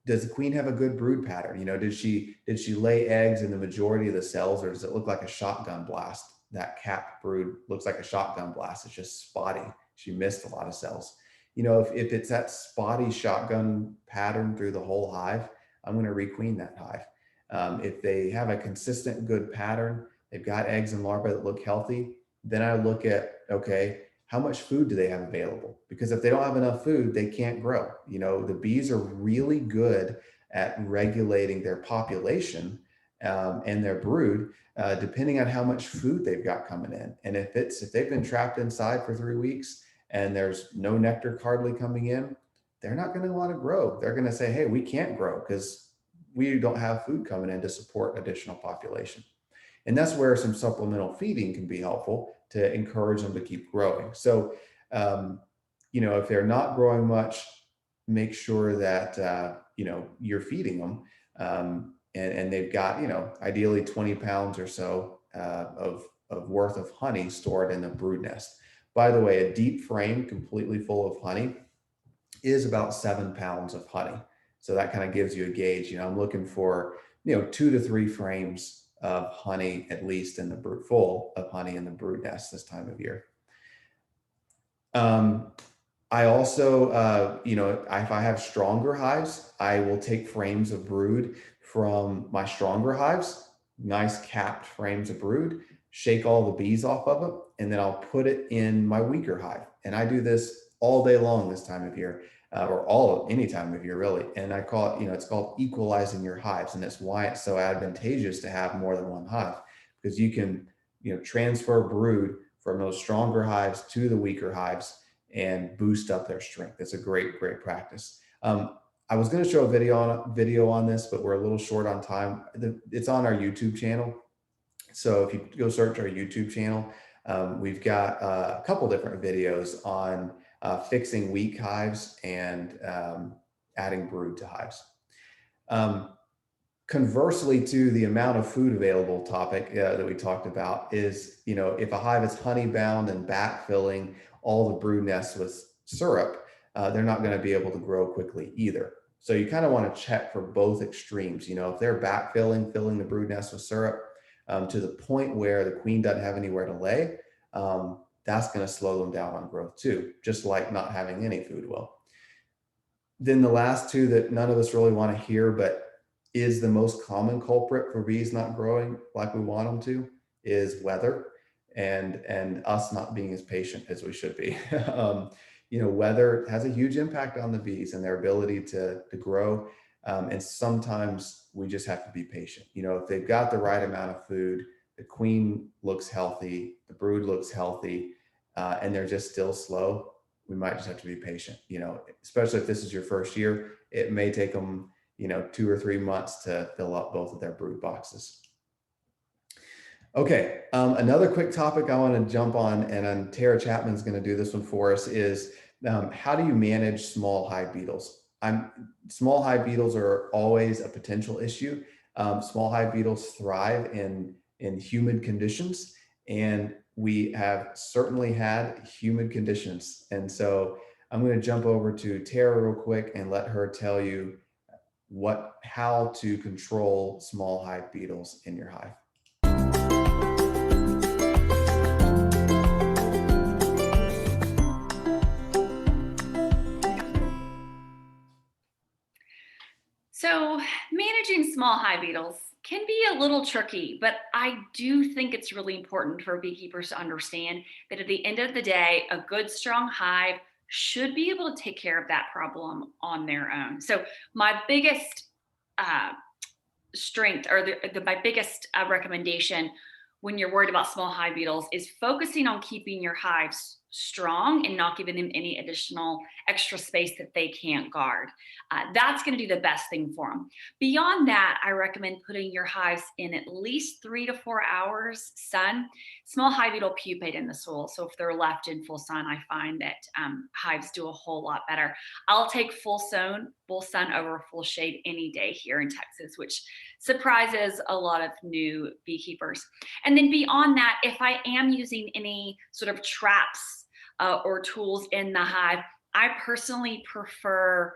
Does the queen have a good brood pattern? Did she lay eggs in the majority of the cells, or does it look like a shotgun blast? That capped brood looks like a shotgun blast. It's just spotty. She missed a lot of cells. If it's that spotty shotgun pattern through the whole hive, I'm going to requeen that hive. If they have a consistent good pattern, they've got eggs and larvae that look healthy, then I look at, okay, how much food do they have available? Because if they don't have enough food, they can't grow. The bees are really good at regulating their population and their brood, depending on how much food they've got coming in. And if they've been trapped inside for 3 weeks and there's no nectar hardly coming in, they're not going to want to grow. They're going to say, hey, we can't grow because we don't have food coming in to support additional population. And that's where some supplemental feeding can be helpful to encourage them to keep growing. So, if they're not growing much, make sure that, you're feeding them and they've got, ideally 20 pounds or so of worth of honey stored in the brood nest. By the way, a deep frame completely full of honey is about 7 pounds of honey. So that kind of gives you a gauge. I'm looking for, 2 to 3 frames of honey, at least in the brood, full of honey in the brood nest this time of year. I also, if I have stronger hives, I will take frames of brood from my stronger hives, nice capped frames of brood, shake all the bees off of it, and then I'll put it in my weaker hive. And I do this all day long this time of year, or any time of year really. And I call it, it's called equalizing your hives, and it's why it's so advantageous to have more than one hive, because you can, transfer brood from those stronger hives to the weaker hives and boost up their strength. It's a great, great practice. I was going to show a video on this, but we're a little short on time. It's on our YouTube channel. So if you go search our YouTube channel, we've got a couple different videos on fixing weak hives and adding brood to hives. Conversely to the amount of food available topic that we talked about is, if a hive is honey bound and backfilling all the brood nests with syrup, they're not going to be able to grow quickly either. So you kind of want to check for both extremes. If they're backfilling, filling the brood nest with syrup to the point where the queen doesn't have anywhere to lay, that's going to slow them down on growth too, just like not having any food will. Then the last two that none of us really want to hear, but is the most common culprit for bees not growing like we want them to, is weather and us not being as patient as we should be. Weather has a huge impact on the bees and their ability to grow. And sometimes we just have to be patient. If they've got the right amount of food, the queen looks healthy, the brood looks healthy, and they're just still slow, we might just have to be patient. Especially if this is your first year, it may take them 2 or 3 months to fill up both of their brood boxes. Okay, another quick topic I want to jump on, and Tara Chapman's going to do this one for us, is how do you manage small hive beetles? Small hive beetles are always a potential issue. Small hive beetles thrive in humid conditions, and we have certainly had humid conditions. And so I'm going to jump over to Tara real quick and let her tell you how to control small hive beetles in your hive. So managing small hive beetles can be a little tricky, but I do think it's really important for beekeepers to understand that at the end of the day, a good, strong hive should be able to take care of that problem on their own. So my biggest strength, or my biggest recommendation when you're worried about small hive beetles, is focusing on keeping your hives strong and not giving them any additional extra space that they can't guard. That's going to do the best thing for them. Beyond that, I recommend putting your hives in at least 3 to 4 hours sun. Small hive beetle pupate in the soil, so if they're left in full sun, I find that hives do a whole lot better. I'll take full sun over full shade any day here in Texas, which surprises a lot of new beekeepers. And then beyond that, if I am using any sort of traps or tools in the hive, I personally prefer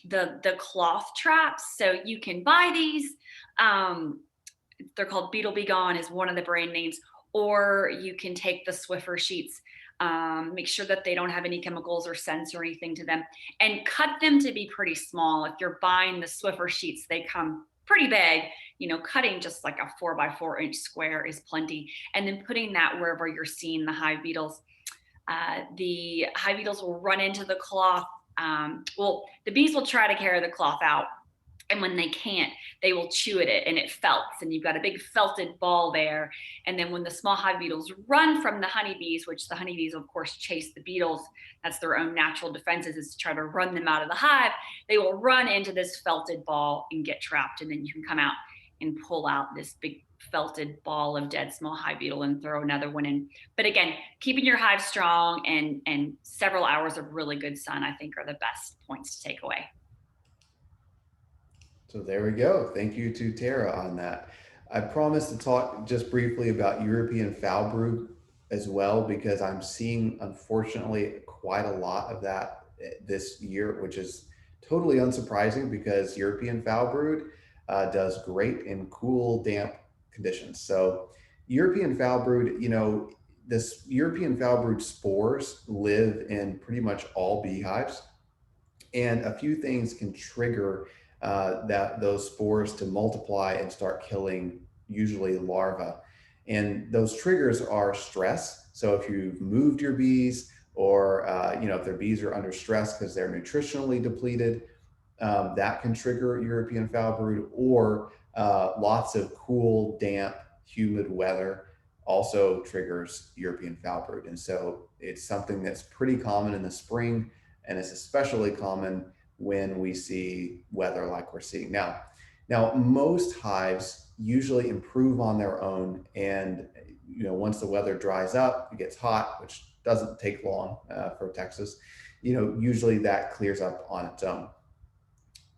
the cloth traps. So you can buy these. They're called Beetle Be Gone is one of the brand names, or you can take the Swiffer sheets, make sure that they don't have any chemicals or scents or anything to them, and cut them to be pretty small. If you're buying the Swiffer sheets, they come pretty big. Cutting just like a 4x4 inch square is plenty. And then putting that wherever you're seeing the hive beetles. The hive beetles will run into the cloth. The bees will try to carry the cloth out. And when they can't, they will chew at it and it felts, and you've got a big felted ball there. And then when the small hive beetles run from the honeybees, which the honeybees of course chase the beetles, that's their own natural defenses, is to try to run them out of the hive. They will run into this felted ball and get trapped. And then you can come out and pull out this big felted ball of dead small hive beetle and throw another one in. But again, keeping your hive strong and several hours of really good sun, I think, are the best points to take away. So there we go. Thank you to Tara on that. I promised to talk just briefly about European foul brood as well, because I'm seeing, unfortunately, quite a lot of that this year, which is totally unsurprising because European foul brood does great in cool, damp conditions. So European foul brood, this European foul brood spores live in pretty much all beehives, and a few things can trigger those spores to multiply and start killing usually larvae. And those triggers are stress. So if you've moved your bees, or if their bees are under stress because they're nutritionally depleted, that can trigger European foul brood, or lots of cool, damp, humid weather also triggers European foul brood. And so it's something that's pretty common in the spring, and it's especially common when we see weather like we're seeing now. Now, most hives usually improve on their own, and once the weather dries up, it gets hot, which doesn't take long for Texas. Usually that clears up on its own.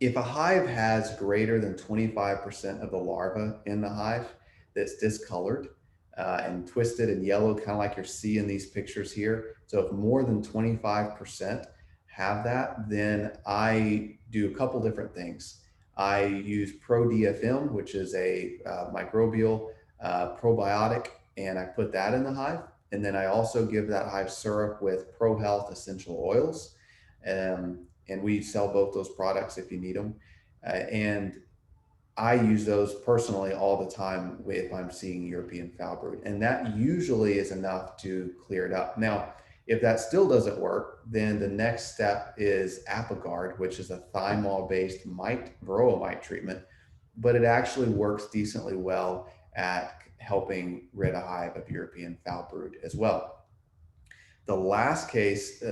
If a hive has greater than 25% of the larva in the hive that's discolored and twisted and yellow, kind of like you're seeing these pictures here. So if more than 25% have that, then I do a couple different things. I use Pro-DFM, which is a microbial probiotic, and I put that in the hive. And then I also give that hive syrup with Pro Health essential oils. And we sell both those products if you need them. And I use those personally all the time if I'm seeing European foul brood. And that usually is enough to clear it up. Now, if that still doesn't work, then the next step is Apogard, which is a thymol-based Varroa mite treatment, but it actually works decently well at helping rid a hive of European foul brood as well. The last case,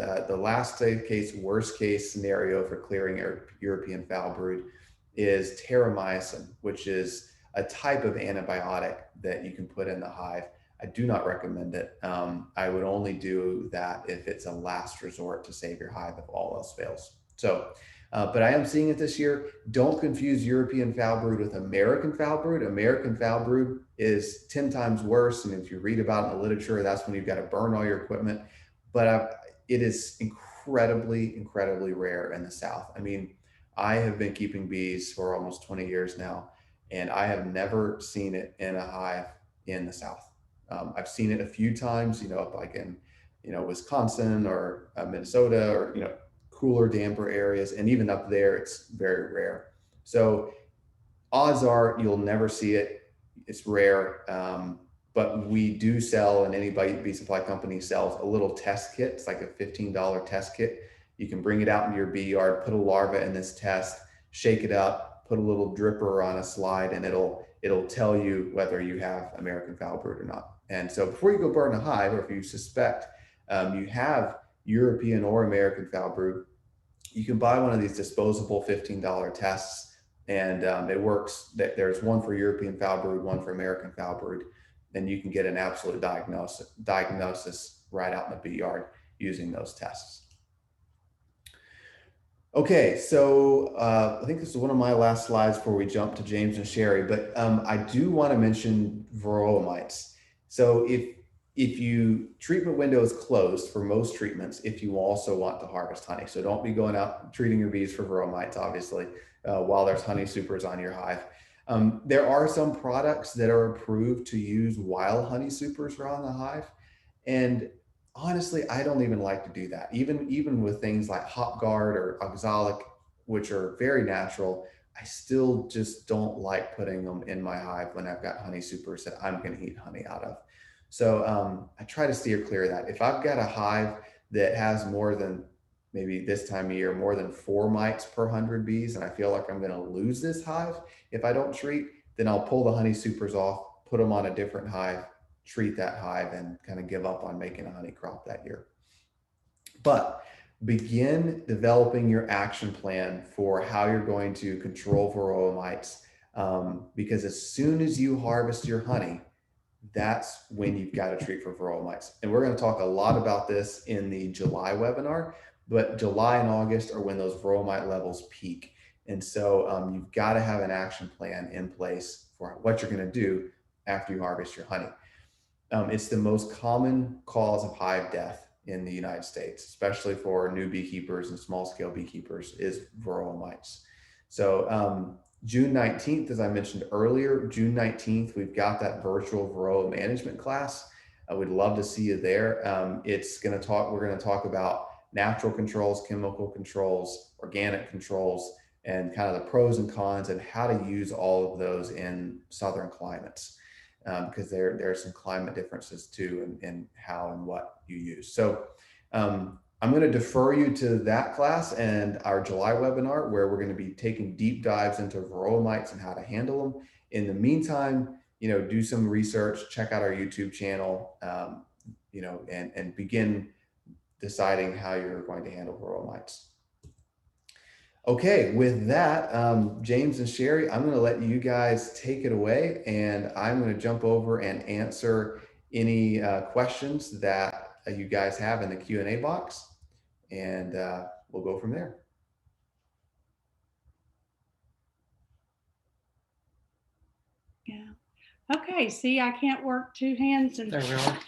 worst case scenario for clearing European foul brood is terramycin, which is a type of antibiotic that you can put in the hive. I do not recommend it. I would only do that if it's a last resort to save your hive if all else fails. So, but I am seeing it this year. Don't confuse European foul brood with American foul brood. American foul brood is 10 times worse. And if you read about it in the literature, that's when you've got to burn all your equipment. But it is incredibly, incredibly rare in the South. I mean, I have been keeping bees for almost 20 years now, and I have never seen it in a hive in the South. I've seen it a few times, like in, Wisconsin or Minnesota, or, cooler, damper areas. And even up there, it's very rare. So odds are you'll never see it. It's rare. But we do sell, and any bee supply company sells a little test kit. It's like a $15 test kit. You can bring it out into your bee yard, put a larva in this test, shake it up, put a little dripper on a slide, and it'll tell you whether you have American foul brood or not. And so before you go burn a hive, or if you suspect you have European or American foul brood, you can buy one of these disposable $15 tests, and it works. There's one for European foul brood, one for American foul brood. Then you can get an absolute diagnosis right out in the bee yard using those tests. Okay, so I think this is one of my last slides before we jump to James and Sherry, but I do want to mention Varroa mites. So if you treatment window is closed for most treatments, if you also want to harvest honey. So don't be going out treating your bees for Varroa mites, obviously, while there's honey supers on your hive. There are some products that are approved to use while honey supers are on the hive. And honestly, I don't even like to do that. Even with things like HopGuard or Oxalic, which are very natural, I still just don't like putting them in my hive when I've got honey supers that I'm going to eat honey out of. So I try to steer clear of that. If I've got a hive that has more than, maybe this time of year, more than 4 mites per 100 bees, and I feel like I'm going to lose this hive if I don't treat, then I'll pull the honey supers off, put them on a different hive, treat that hive, and kind of give up on making a honey crop that year. But begin developing your action plan for how you're going to control Varroa mites, because as soon as you harvest your honey, that's when you've got to treat for Varroa mites. And we're going to talk a lot about this in the July webinar, but July and August are when those Varroa mite levels peak. And so you've got to have an action plan in place for what you're going to do after you harvest your honey. It's the most common cause of hive death in the United States, especially for new beekeepers and small scale beekeepers, is Varroa mites. So June 19th, as I mentioned earlier, June 19th, we've got that virtual Varroa management class. We'd love to see you there. We're going to talk about natural controls, chemical controls, organic controls, and kind of the pros and cons and how to use all of those in southern climates, because there are some climate differences too in how and what you use. So I'm going to defer you to that class and our July webinar, where we're going to be taking deep dives into Varroa mites and how to handle them. In the meantime, do some research, check out our YouTube channel, and begin deciding how you're going to handle Varroa mites. Okay, with that, James and Sherry, I'm going to let you guys take it away, and I'm going to jump over and answer any questions that you guys have in the Q&A box, and we'll go from there. Yeah. Okay, see, I can't work two hands and, There we are.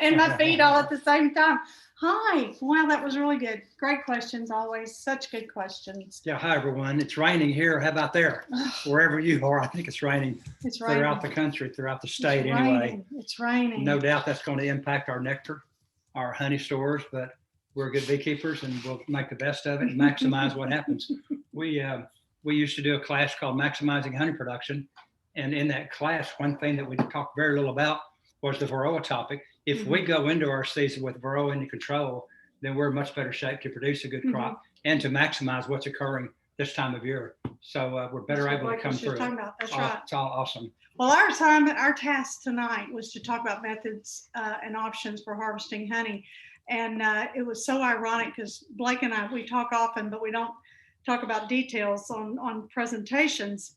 and my feet all at the same time. Hi. Wow, that was really good. Great questions always. Such good questions. Yeah, hi everyone. It's raining here. How about there? Wherever you are, I think it's raining. It's raining Throughout the country, throughout the state it's anyway. Raining. It's raining. No doubt that's going to impact our nectar, our honey stores, but we're good beekeepers and we'll make the best of it and maximize what happens. We used to do a class called Maximizing Honey Production. And in that class, one thing that we talked very little about was the Varroa topic. If we go into our season with Varroa under control, then we're in much better shape to produce a good crop and to maximize what's occurring this time of year. So we're better able to come through. That's right. It's all awesome. Well, our task tonight was to talk about methods and options for harvesting honey. And it was so ironic because Blake and I, we talk often, but we don't talk about details on presentations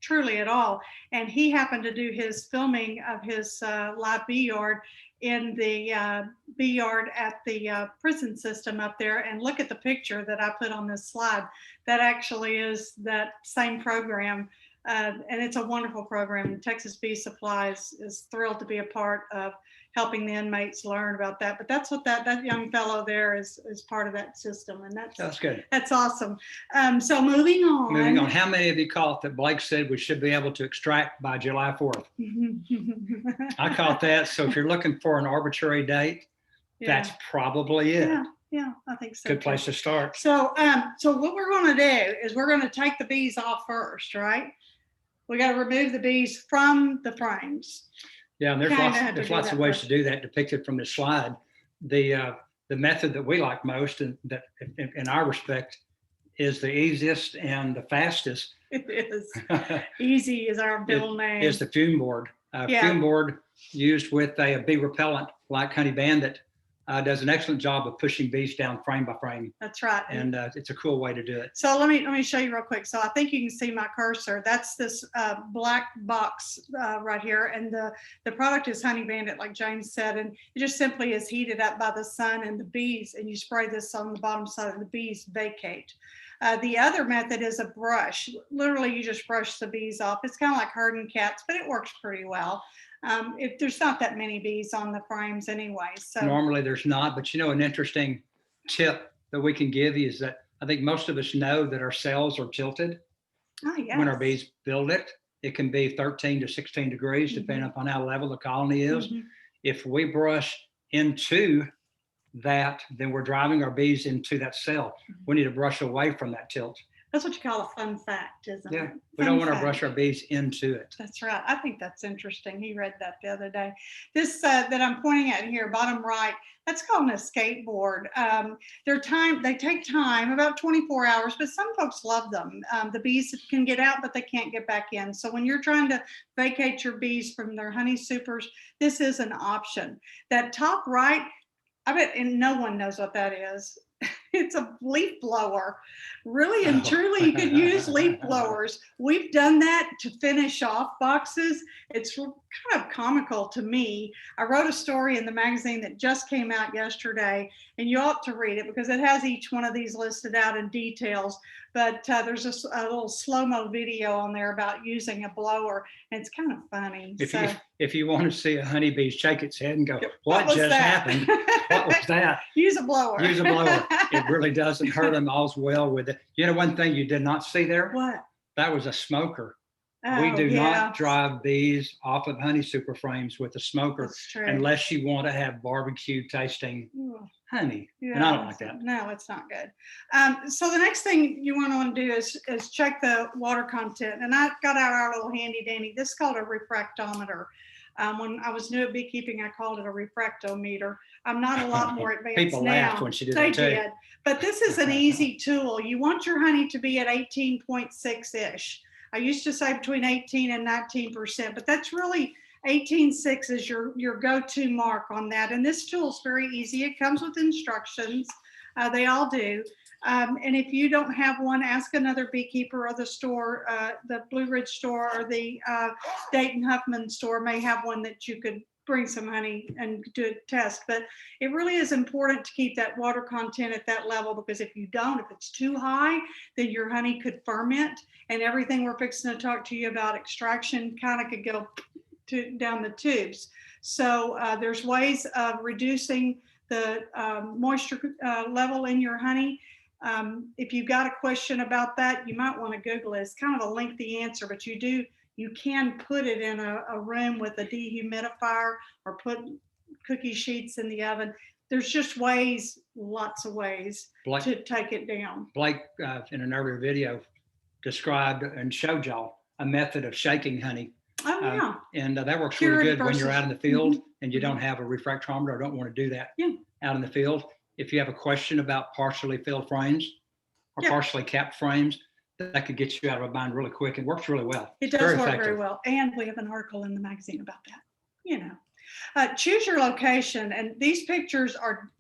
truly at all. And he happened to do his filming of his live bee yard in the bee yard at the prison system up there. And look at the picture that I put on this slide. That actually is that same program. And it's a wonderful program. Texas Bee Supplies is thrilled to be a part of helping the inmates learn about that. But that's what that young fellow there is part of that system. And that's good. That's awesome. So moving on. Moving on. How many of you caught that Blake said we should be able to extract by July 4th? I caught that. So if you're looking for an arbitrary date, that's probably it. Yeah, I think so. Good place to start. So, so what we're going to do is we're going to take the bees off first, right? We got to remove the bees from the frames. Yeah, and there's lots of ways to do that depicted from this slide. The method that we like most, and that in our respect, is the easiest and the fastest. It is. Easy is our bill name. Is the fume board. Fume board used with a bee repellent like Honey Bandit does an excellent job of pushing bees down frame by frame. That's right. And it's a cool way to do it. So let me show you real quick. So I think you can see my cursor. That's this black box right here. And the product is Honey Bandit, like James said. And it just simply is heated up by the sun and the bees. And you spray this on the bottom side and the bees vacate. The other method is a brush. Literally, you just brush the bees off. It's kind of like herding cats, but it works pretty well. If there's not that many bees on the frames anyway. So normally there's not, but an interesting tip that we can give you is that I think most of us know that our cells are tilted when our bees build it. It can be 13 to 16 degrees, depending upon how level the colony is. If we brush into that, then we're driving our bees into that cell. We need to brush away from that tilt. That's what you call a fun fact, isn't it? Yeah, we don't want to brush our bees into it. That's right. I think that's interesting. He read that the other day. This that I'm pointing at here, bottom right, that's called an escape board. They take time, about 24 hours, but some folks love them. The bees can get out, but they can't get back in. So when you're trying to vacate your bees from their honey supers, this is an option. That top right, I bet, and no one knows what that is. It's a leaf blower. Really and truly, you could use leaf blowers. We've done that to finish off boxes. It's kind of comical to me. I wrote a story in the magazine that just came out yesterday, and you ought to read it because it has each one of these listed out in details. But there's a little slow-mo video on there about using a blower, and it's kind of funny. If you want to see a honeybee shake its head and go, what just happened? What was that? Use a blower. Use a blower. It really doesn't hurt them. All's well with it. One thing you did not see there? What? That was a smoker. We Oh, do yeah, not drive bees off of honey super frames with a smoker that's true. unless you want to have barbecue tasting Ooh. honey. Yeah, And I don't like that. No, it's not good. So the next thing you want to do is check the water content. And I got out our little handy dandy. This is called a refractometer. When I was new at beekeeping, I called it a refractometer. I'm not a lot more advanced People now. laughed when she did that too. They did. But this is an easy tool. You want your honey to be at 18.6-ish. I used to say between 18 and 19%, but that's really 18.6 is your go-to mark on that. And this tool is very easy. It comes with instructions. They all do. And if you don't have one, ask another beekeeper or the store, the Blue Ridge store or the Dayton Huffman store may have one that you could bring some honey and do a test. But it really is important to keep that water content at that level, because if you don't, if it's too high, then your honey could ferment, and everything we're fixing to talk to you about extraction kind of could go down the tubes. So there's ways of reducing the moisture level in your honey. If you've got a question about that, you might want to Google it. It's kind of a lengthy answer, but you can put it in a room with a dehumidifier or put cookie sheets in the oven. There's just ways, lots of ways to take it down. Blake, in an earlier video, described and showed y'all a method of shaking honey. Oh, yeah. And that works Cured really good when versus, you're out in the field and you don't have a refractometer or don't want to do that out in the field. If you have a question about partially filled frames or partially capped frames, that could get you out of a bind really quick. It works really well. It does work very well. And we have an article in the magazine about that. You know, choose your location. And these pictures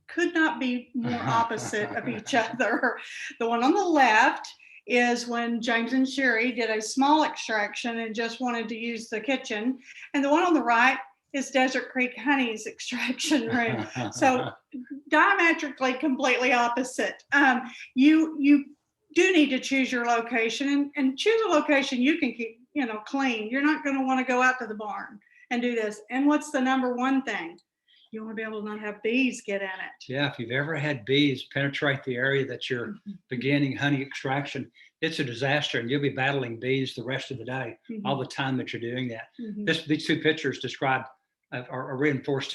could not be more opposite of each other. The one on the left is when James and Sherry did a small extraction and just wanted to use the kitchen. And the one on the right is Desert Creek Honey's extraction room. So diametrically completely opposite. You do need to choose your location and choose a location you can keep, clean. You're not going to want to go out to the barn and do this. And what's the number one thing? You want to be able to not have bees get in it. Yeah, if you've ever had bees penetrate the area that you're beginning honey extraction, it's a disaster, and you'll be battling bees the rest of the day, all the time that you're doing that. These two pictures describe or reinforce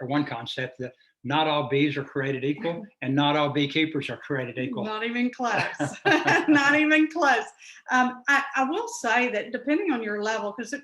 one concept, that not all bees are created equal and not all beekeepers are created equal. Not even close. Not even close. I will say that depending on your level, because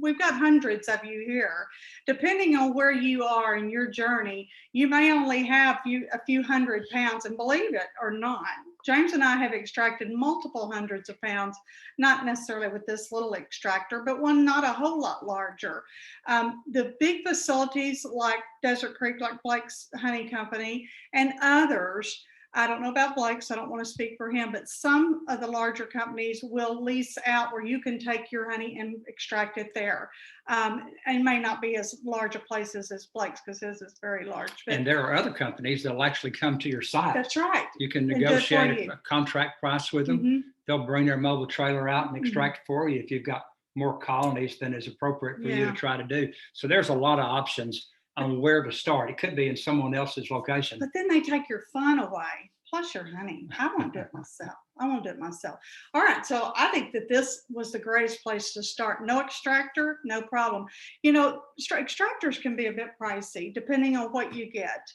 we've got hundreds of you here, depending on where you are in your journey, you may only have a few hundred pounds, and believe it or not, James and I have extracted multiple hundreds of pounds, not necessarily with this little extractor, but one not a whole lot larger. The big facilities like Desert Creek, like Blake's Honey Company, and others, I don't know about Blake's, I don't want to speak for him, but some of the larger companies will lease out where you can take your honey and extract it there. And may not be as large a places as Blake's, because his is very large. But and there are other companies that'll actually come to your site. That's right. You can negotiate a contract price with them. They'll bring their mobile trailer out and extract for you if you've got more colonies than is appropriate for you to try to do. So there's a lot of options on where to start. It could be in someone else's location. But then they take your fun away, plus your honey. I won't do it myself. All right, so I think that this was the greatest place to start. No extractor, no problem. Extractors can be a bit pricey depending on what you get.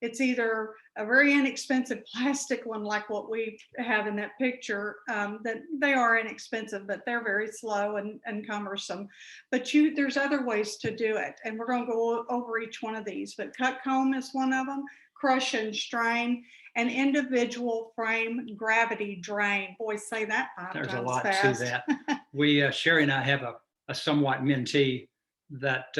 It's either a very inexpensive plastic one like what we have in that picture, that they are inexpensive, but they're very slow and cumbersome. But there's other ways to do it. And we're going to go over each one of these, but cut comb is one of them, crush and strain, and individual frame gravity drain. Boy, say that 5 There's times a lot fast. to that. Sherry and I have a somewhat mentee that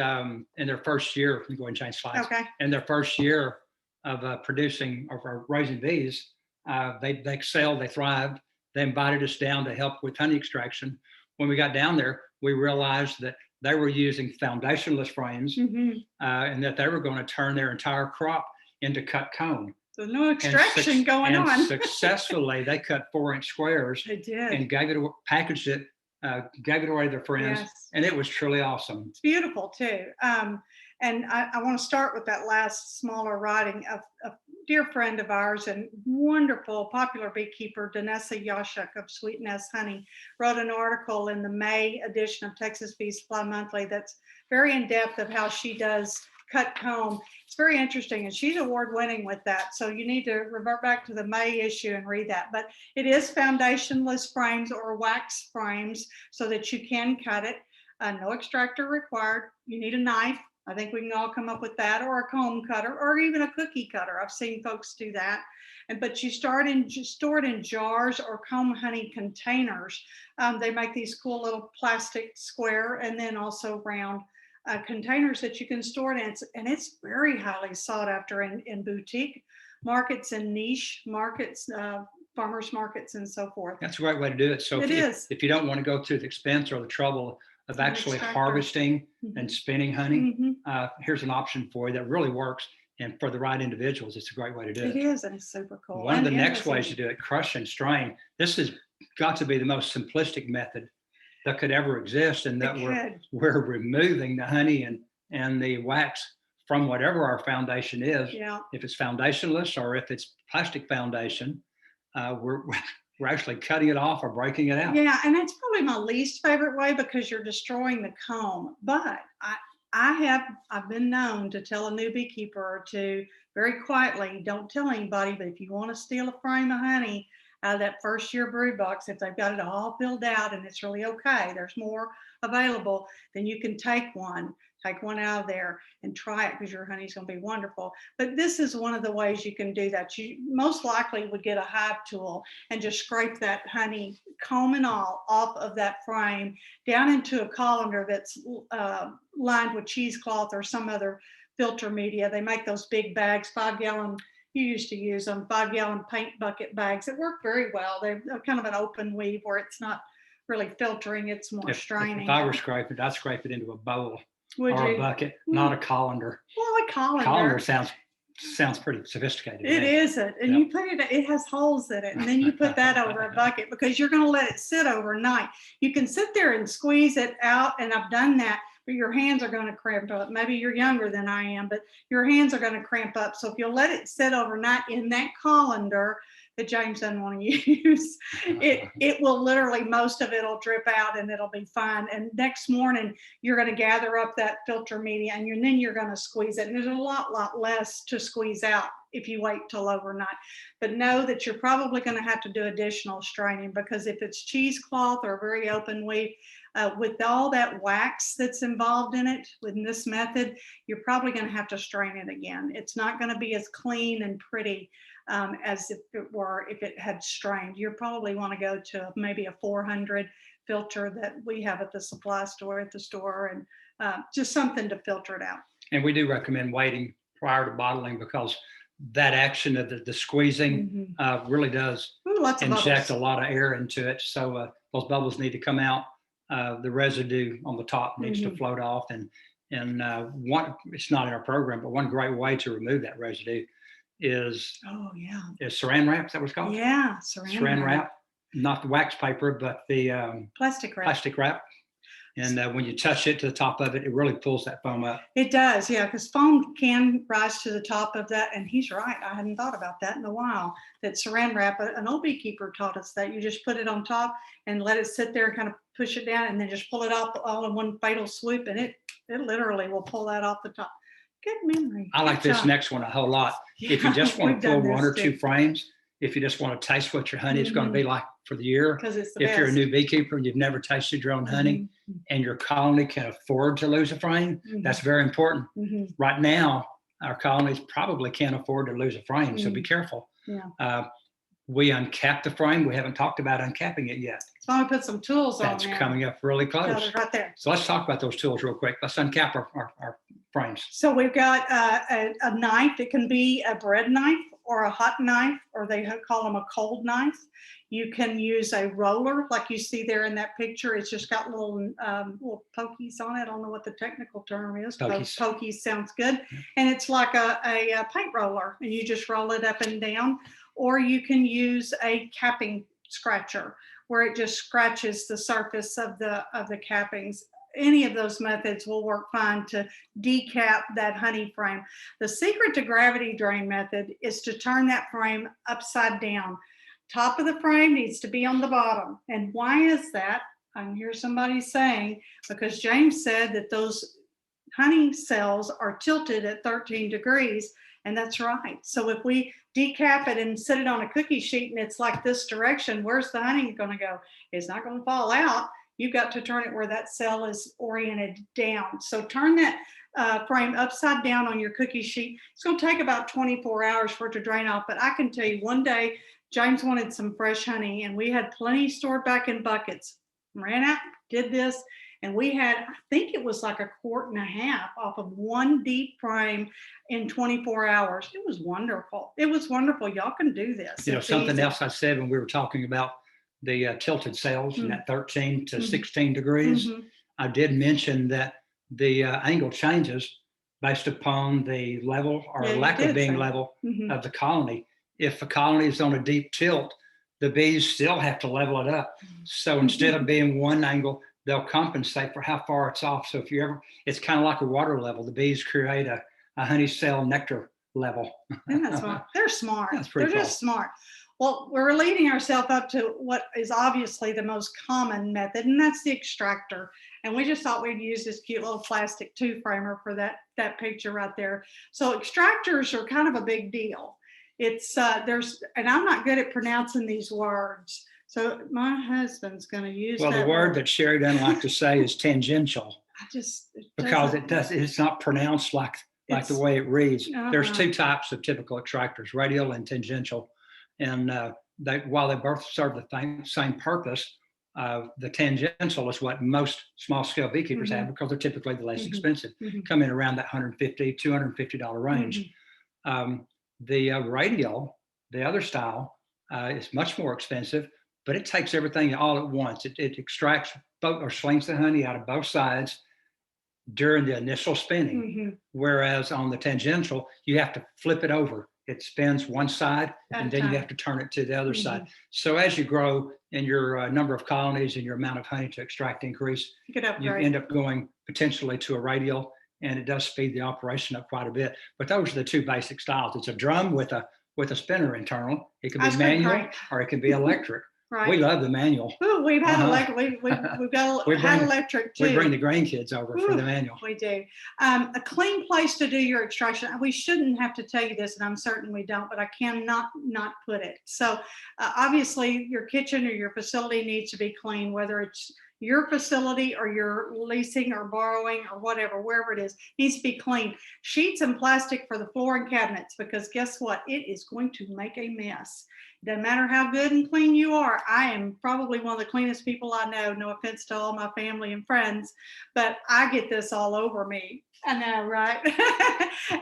in their first year, let me go ahead and change slides. Okay. In their first year of producing or raising bees, they excelled, they thrived. They invited us down to help with honey extraction. When we got down there, we realized that they were using foundationless frames and that they were going to turn their entire crop into cut comb. So no extraction going on. Successfully, they cut 4-inch squares. They did. And packaged it, gave it away to their friends. Yes. And it was truly awesome. It's beautiful too. And I want to start with that last smaller writing of dear friend of ours and wonderful popular beekeeper, Danessa Yashuk of Sweet Nest Honey, wrote an article in the May edition of Texas Bee Supply Monthly that's very in depth of how she does cut comb. It's very interesting, and she's award winning with that. So you need to revert back to the May issue and read that. But it is foundationless frames or wax frames so that you can cut it. No extractor required. You need a knife. I think we can all come up with that, or a comb cutter, or even a cookie cutter. I've seen folks do that. But you store it in jars or comb honey containers. They make these cool little plastic square and then also round containers that you can store it in. And it's very highly sought after in boutique markets and niche markets, farmers markets and so forth. That's a great way to do it. So if you don't want to go through the expense or the trouble of actually harvesting and spinning honey, here's an option for you that really works. And for the right individuals, it's a great way to do it. It is, and it's super cool. One of the next ways to do it, crush and strain. This has got to be the most simplistic method that could ever exist, and that we're removing the honey and the wax from whatever our foundation is. Yeah. If it's foundationless or if it's plastic foundation, we're actually cutting it off or breaking it out. Yeah, and that's probably my least favorite way because you're destroying the comb. But I've been known to tell a new beekeeper or two very quietly, don't tell anybody, but if you want to steal a frame of honey out of that first year brood box, if they've got it all filled out and it's really okay, there's more available, then you can take one out of there and try it, because your honey's going to be wonderful. But this is one of the ways you can do that. You most likely would get a hive tool and just scrape that honey, comb and all, off of that frame down into a colander that's lined with cheesecloth or some other filter media. They make those big bags, 5-gallon. You used to use them, 5-gallon paint bucket bags. It work very well. They're kind of an open weave where it's not really filtering, it's more straining. If I were scraping, I'd scrape it into a bowl or a bucket, not a colander. Well, a colander. Colander sounds pretty sophisticated. It isn't. And you put it has holes in it, and then you put that over a bucket because you're going to let it sit overnight. You can sit there and squeeze it out, and I've done that, but your hands are going to cramp up. Maybe you're younger than I am, but your hands are going to cramp up. So if you'll let it sit overnight in that colander that James doesn't want to use, it will literally, most of it will drip out and it'll be fine. And next morning, you're going to gather up that filter media and then you're going to squeeze it. And there's a lot less to squeeze out if you wait till overnight. But know that you're probably going to have to do additional straining, because if it's cheesecloth or very open weave, with all that wax that's involved in it, with this method, you're probably going to have to strain it again. It's not going to be as clean and pretty as if it had strained. You probably want to go to maybe a 400 filter that we have at the supply store at the store, and just something to filter it out. And we do recommend waiting prior to bottling, because that action of the squeezing really does inject a lot of air into it. So those bubbles need to come out. The residue on the top needs to float off, and it's not in our program, but one great way to remove that residue is saran wrap. Is that what it's called? Yeah, saran wrap. Not the wax paper, but the plastic wrap. And when you touch it to the top of it, it really pulls that foam up. It does, yeah, because foam can rise to the top of that. And he's right. I hadn't thought about that in a while. That saran wrap, an old beekeeper taught us that you just put it on top and let it sit there and kind of push it down, and then just pull it off all in one fatal swoop, and it literally will pull that off the top. Good memory. I like this next one a whole lot. If you just want to pull one or two frames, if you just want to taste what your honey is going to be like for the year, if you're a new beekeeper and you've never tasted your own honey and your colony can afford to lose a frame, that's very important. Right now, our colonies probably can't afford to lose a frame, so be careful. We uncap the frame. We haven't talked about uncapping it yet. So I put some tools on there. That's coming up really close. Right there. So let's talk about those tools real quick. Let's uncap our frames. So we've got a knife. It can be a bread knife or a hot knife, or they call them a cold knife. You can use a roller like you see there in that picture. It's just got little pokies on it. I don't know what the technical term is. Pokies sounds good. And it's like a paint roller, and you just roll it up and down. Or you can use a capping scratcher where it just scratches the surface of the cappings. any of those methods will work fine to decap that honey frame. The secret to gravity drain method is to turn that frame upside down. Top of the frame needs to be on the bottom. And why is that? I can hear somebody saying, because James said that those honey cells are tilted at 13 degrees, and that's right. So if we decap it and set it on a cookie sheet and it's like this direction, where's the honey going to go? It's not going to fall out. You've got to turn it where that cell is oriented down. So turn that frame upside down on your cookie sheet. It's going to take about 24 hours for it to drain off, but I can tell you one day, James wanted some fresh honey and we had plenty stored back in buckets. Ran out, did this, and we had, I think it was like 1.5 quart off of one deep frame in 24 hours. It was wonderful. It was wonderful. Y'all can do this. You know, something else I said when we were talking about the tilted cells and that 13 to 16 degrees, I did mention that the angle changes based upon the level or lack of being level of the colony. If a colony is on a deep tilt, the bees still have to level it up. So instead of being one angle, they'll compensate for how far it's off. So if you ever, it's kind of like a water level. The bees create a honey cell nectar level. And that's smart. They're smart. They're just smart. Well, we're leading ourselves up to what is obviously the most common method, and that's the extractor. And we just thought we'd use this cute little plastic two framer for that picture right there. So extractors are kind of a big deal. It's and I'm not good at pronouncing these words, so my husband's going to use. Well, the word that Sherry doesn't like to say is tangential. Because it's not pronounced like the way it reads. There's two types of typical extractors: radial and tangential, and while they both serve the same purpose, the tangential is what most small-scale beekeepers have because they're typically the less expensive, come in around that $150, $250 range. The radial, the other style, is much more expensive, but it takes everything all at once. It extracts both or slings the honey out of both sides during the initial spinning. Whereas on the tangential, you have to flip it over. It spins one side and then you have to turn it to the other side. So as you grow in your number of colonies and your amount of honey to extract increase, you end up going potentially to a radial, and it does speed the operation up quite a bit. But those are the two basic styles. It's a drum with a spinner internal. It can be manual or it can be electric. Right. We love the manual. Ooh, we've had electric. We've had electric too. We bring the grandkids over for the manual. We do. A clean place to do your extraction. We shouldn't have to tell you this, and I'm certain we don't, but I cannot not put it. So obviously your kitchen or your facility needs to be clean, whether it's your facility or you're leasing or borrowing or whatever, wherever it is, needs to be clean. Sheets and plastic for the floor and cabinets, because guess what? It is going to make a mess. Doesn't matter how good and clean you are. I am probably one of the cleanest people I know. No offense to all my family and friends, but I get this all over me. I know, right?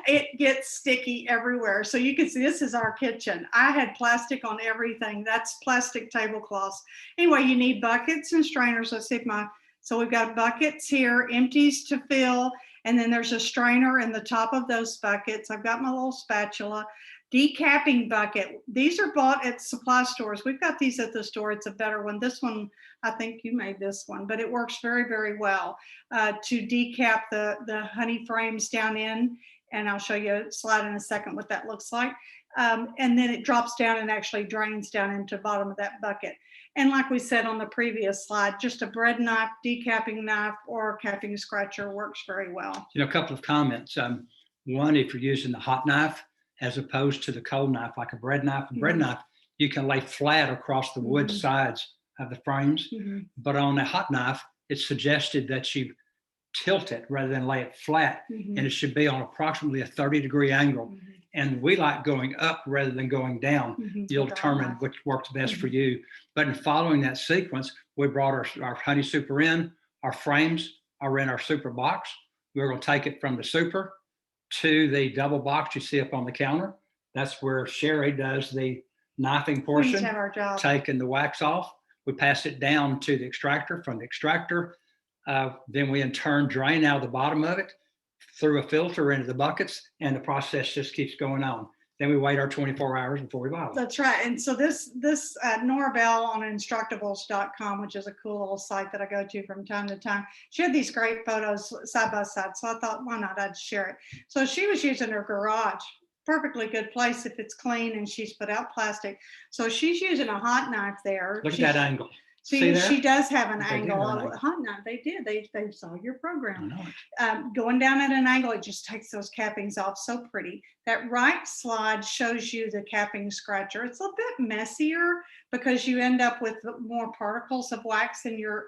It gets sticky everywhere. So you can see this is our kitchen. I had plastic on everything. That's plastic tablecloths. Anyway, you need buckets and strainers. Let's see if so we've got buckets here, empties to fill, and then there's a strainer in the top of those buckets. I've got my little spatula. Decapping bucket. These are bought at supply stores. We've got these at the store. It's a better one. This one, I think you made this one, but it works very, very well to decap the honey frames down in. And I'll show you a slide in a second what that looks like. And then it drops down and actually drains down into the bottom of that bucket. And like we said on the previous slide, just a bread knife, decapping knife, or capping scratcher works very well. You know, a couple of comments. One, if you're using the hot knife, as opposed to the cold knife, like a bread knife. A bread knife, you can lay flat across the wood sides of the frames. But on a hot knife, it's suggested that you tilt it rather than lay it flat. And it should be on approximately a 30-degree angle. And we like going up rather than going down. You'll determine which works best for you. But in following that sequence, we brought our honey super in. Our frames are in our super box. We're going to take it from the super to the double box you see up on the counter. That's where Sherry does the knifing portion, taking the wax off. We pass it down to the extractor. From the extractor, then we in turn drain out of the bottom of it through a filter into the buckets, and the process just keeps going on. then we wait our 24 hours before we bottle. That's right. And so this Nora Bell on Instructables.com, which is a cool little site that I go to from time to time, she had these great photos side by side. So I thought, why not? I'd share it. So she was using her garage. Perfectly good place if it's clean and she's put out plastic. So she's using a hot knife there. Look at that angle. See, she does have an They angle. did have an Hot knife, they did. They saw your I program. know it. Going down at an angle, it just takes those cappings off so pretty. That right slide shows you the capping scratcher. It's a bit messier because you end up with more particles of wax in your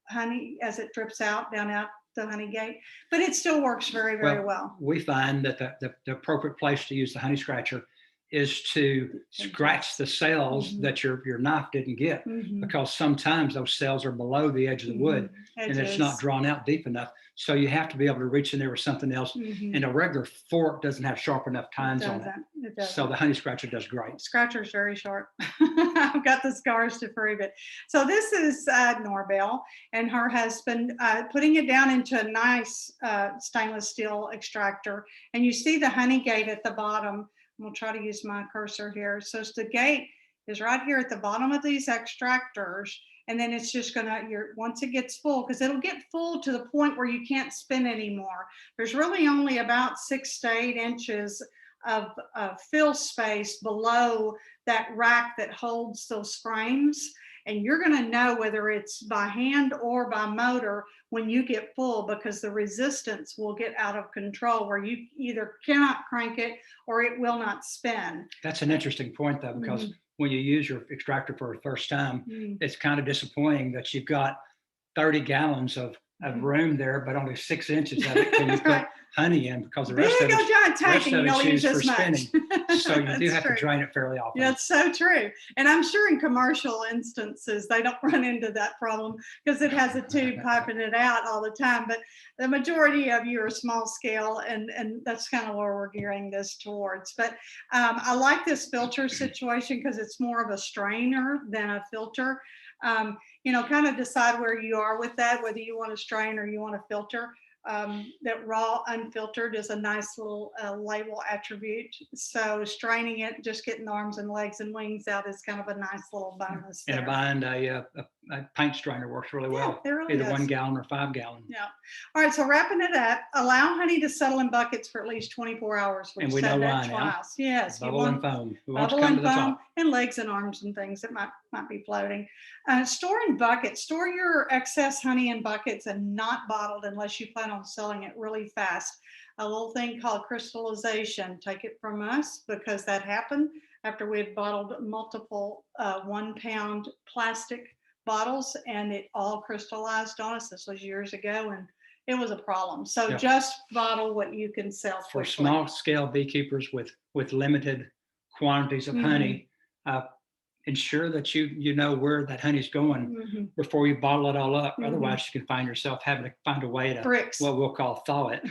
honey as it drips out the honey gate, but it still works very, very well. We find that the appropriate place to use the honey scratcher is to scratch the cells that your knife didn't get, because sometimes those cells are below the edge of the wood and it's not drawn out deep enough. So you have to be able to reach in there with something else. And a regular fork doesn't have sharp enough tines on it. So the honey scratcher does great. Scratcher's very sharp. I've got the scars to prove it. So this is Nora Bell and her husband putting it down into a nice stainless steel extractor. And you see the honey gate at the bottom. We'll try to use my cursor here. So the gate is right here at the bottom of these extractors. And then it's just gonna, once it gets full, because it'll get full to the point where you can't spin anymore. There's really only about 6 to 8 inches of fill space below that rack that holds those frames. And you're gonna know whether it's by hand or by motor when you get full, because the resistance will get out of control where you either cannot crank it or it will not spin. That's an interesting point though, because when you use your extractor for the first time, it's kind of disappointing that you've got 30 gallons of room there, but only 6 inches of it can you put honey in, because the rest of it's used for spinning. So you do have to drain it fairly often. That's so true. And I'm sure in commercial instances, they don't run into that problem because it has a tube piping it out all the time. But the majority of you are small scale, and that's kind of where we're gearing this towards. But I like this filter situation because it's more of a strainer than a filter. Kind of decide where you are with that, whether you want to strain or you want to filter. That raw unfiltered is a nice little label attribute. So straining it, just getting the arms and legs and wings out is kind of a nice little bonus. In a bind, a paint strainer works really well. It really either does. 1 gallon or 5 gallon. Yeah. All right. So wrapping it up, allow honey to settle in buckets for at least 24 hours. And we know why now. Yes. Bubble and foam. We want Bubble to come and to the foam top. and legs and arms and things that might be floating. Store in buckets. Store your excess honey in buckets and not bottled unless you plan on selling it really fast. A little thing called crystallization. Take it from us, because that happened after we had bottled multiple 1 pound plastic bottles, and it all crystallized on us. This was years ago, and it was a problem. So just bottle what you can sell quickly. For small scale beekeepers with limited quantities of honey, ensure that you know where that honey's going before you bottle it all up. Otherwise, you can find yourself having to find a way to what we'll call thaw it.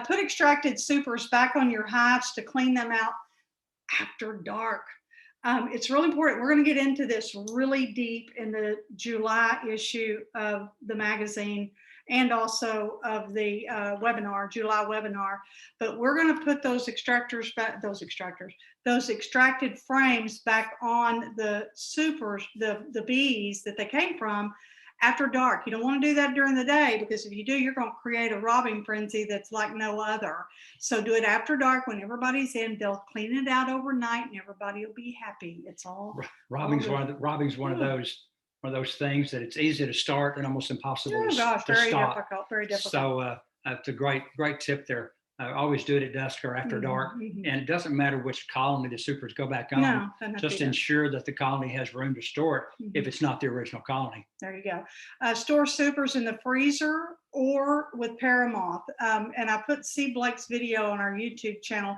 Put extracted supers back on your hives to clean them out after dark. It's really important. We're going to get into this really deep in the July issue of the magazine and also of the July webinar. But we're going to put those extracted frames back on the supers, the bees that they came from, after dark. You don't want to do that during the day, because if you do, you're going to create a robbing frenzy that's like no other. So do it after dark when everybody's in. They'll clean it out overnight and everybody will be happy. It's all robbing's one of those things that it's easy to start and almost impossible to stop. Very difficult. So it's a great tip there. Always do it at dusk or after dark. And it doesn't matter which colony the supers go back on. Just ensure that the colony has room to store it if it's not the original colony. There you go. Store supers in the freezer or with paramoth. And I put Blake's video on our YouTube channel.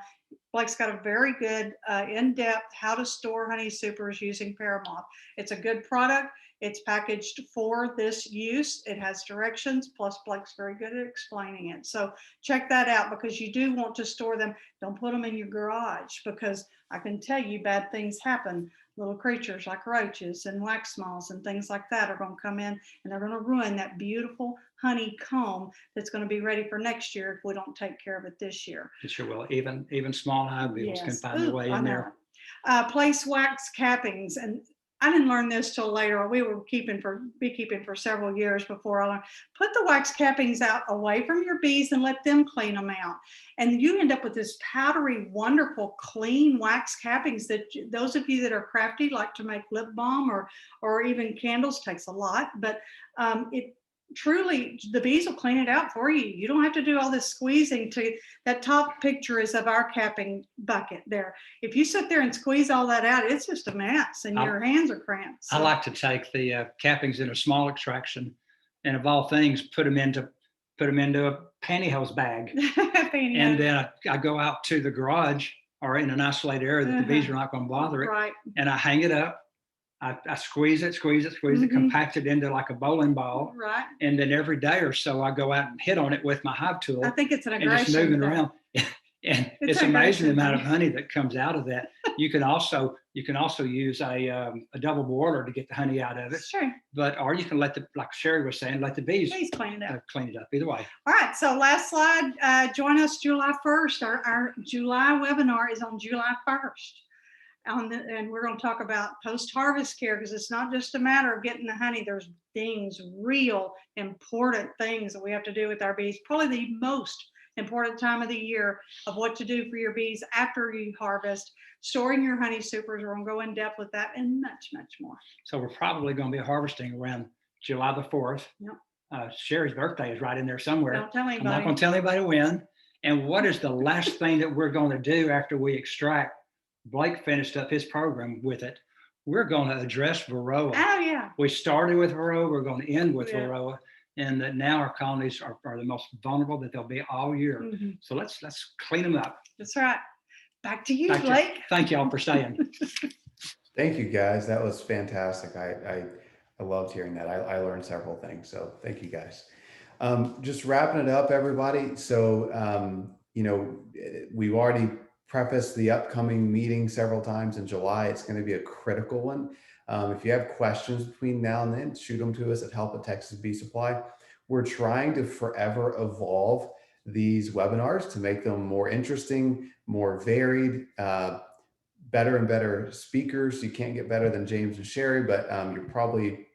Blake's got a very good in-depth how to store honey supers using paramoth. It's a good product. It's packaged for this use. It has directions, plus Blake's very good at explaining it. So check that out, because you do want to store them. Don't put them in your garage, because I can tell you bad things happen. little creatures like roaches and wax moths and things like that are going to come in, and they're going to ruin that beautiful honeycomb that's going to be ready for next year if we don't take care of it this year. It sure will. Even small hive beetles can find their way in there. Place wax cappings, and I didn't learn this till later. We were beekeeping for several years before I learned. Put the wax cappings out away from your bees and let them clean them out. And you end up with this powdery, wonderful, clean wax cappings that those of you that are crafty, like to make lip balm or even candles, takes a lot, but it truly, the bees will clean it out for you. You don't have to do all this squeezing. That top picture is of our capping bucket there. If you sit there and squeeze all that out, it's just a mess and your hands are cramped. So. I like to take the cappings in a small extraction, and of all things, put them into a pantyhose bag. And then I go out to the garage or in an isolated area that the bees are not going to bother it. Right. And I hang it up. I squeeze it, compact it into like a bowling ball. Right. And then every day or so, I go out and hit on it with my hive tool. I think it's an aggression. And just moving around. And it's amazing the amount of honey that comes out of that. You can also use a double boiler to get the honey out of it. Sure. Or you can like Sherry was saying, let the bees clean it up. Clean it up. Either way. All right. So last slide. Join us July 1st. Our July webinar is on July 1st. And we're going to talk about post-harvest care, because it's not just a matter of getting the honey. There's real important things that we have to do with our bees. Probably the most important time of the year of what to do for your bees after you harvest, storing your honey supers. We're going to go in depth with that and much, much more. So we're probably going to be harvesting around July the 4th. Yep. Sherry's birthday is right in there somewhere. Don't tell anybody. I'm not going to tell anybody when. And what is the last thing that we're going to do after we extract? Blake finished up his program with it. We're going to address Varroa. Oh, yeah. We started with Varroa. We're going to end with Varroa. And that now our colonies are the most vulnerable that they'll be all year. Mm-hmm. So let's clean them up. That's right. Back to you, Blake. Thank y'all for staying. Thank you, guys. That was fantastic. I loved hearing that. I learned several things. So thank you, guys. Just wrapping it up, everybody. So, we've already prefaced the upcoming meeting several times in July. It's going to be a critical one. If you have questions between now and then, shoot them to us at help@Texas Bee Supply. We're trying to forever evolve these webinars to make them more interesting, more varied, better and better speakers. You can't get better than James and Sherry, but you're probably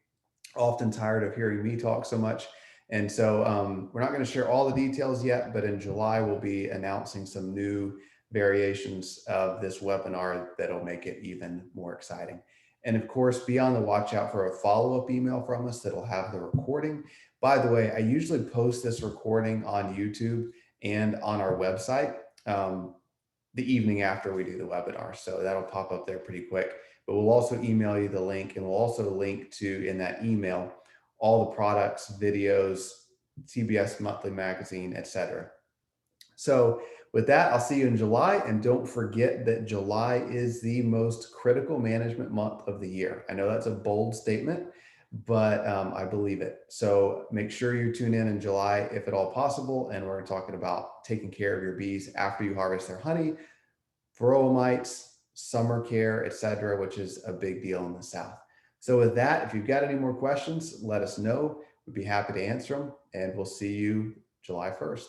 often tired of hearing me talk so much. And so we're not going to share all the details yet, but in July, we'll be announcing some new variations of this webinar that'll make it even more exciting. And of course, be on the watch out for a follow-up email from us that'll have the recording. By the way, I usually post this recording on YouTube and on our website the evening after we do the webinar. So that'll pop up there pretty quick, but we'll also email you the link, and we'll also link to, in that email, all the products, videos, TBS monthly magazine, etc. So with that, I'll see you in July. And don't forget that July is the most critical management month of the year. I know that's a bold statement, but I believe it. So make sure you tune in July if at all possible. And we're talking about taking care of your bees after you harvest their honey, Varroa mites, summer care, etc., which is a big deal in the South. So with that, if you've got any more questions, let us know. We'd be happy to answer them. And we'll see you July 1st.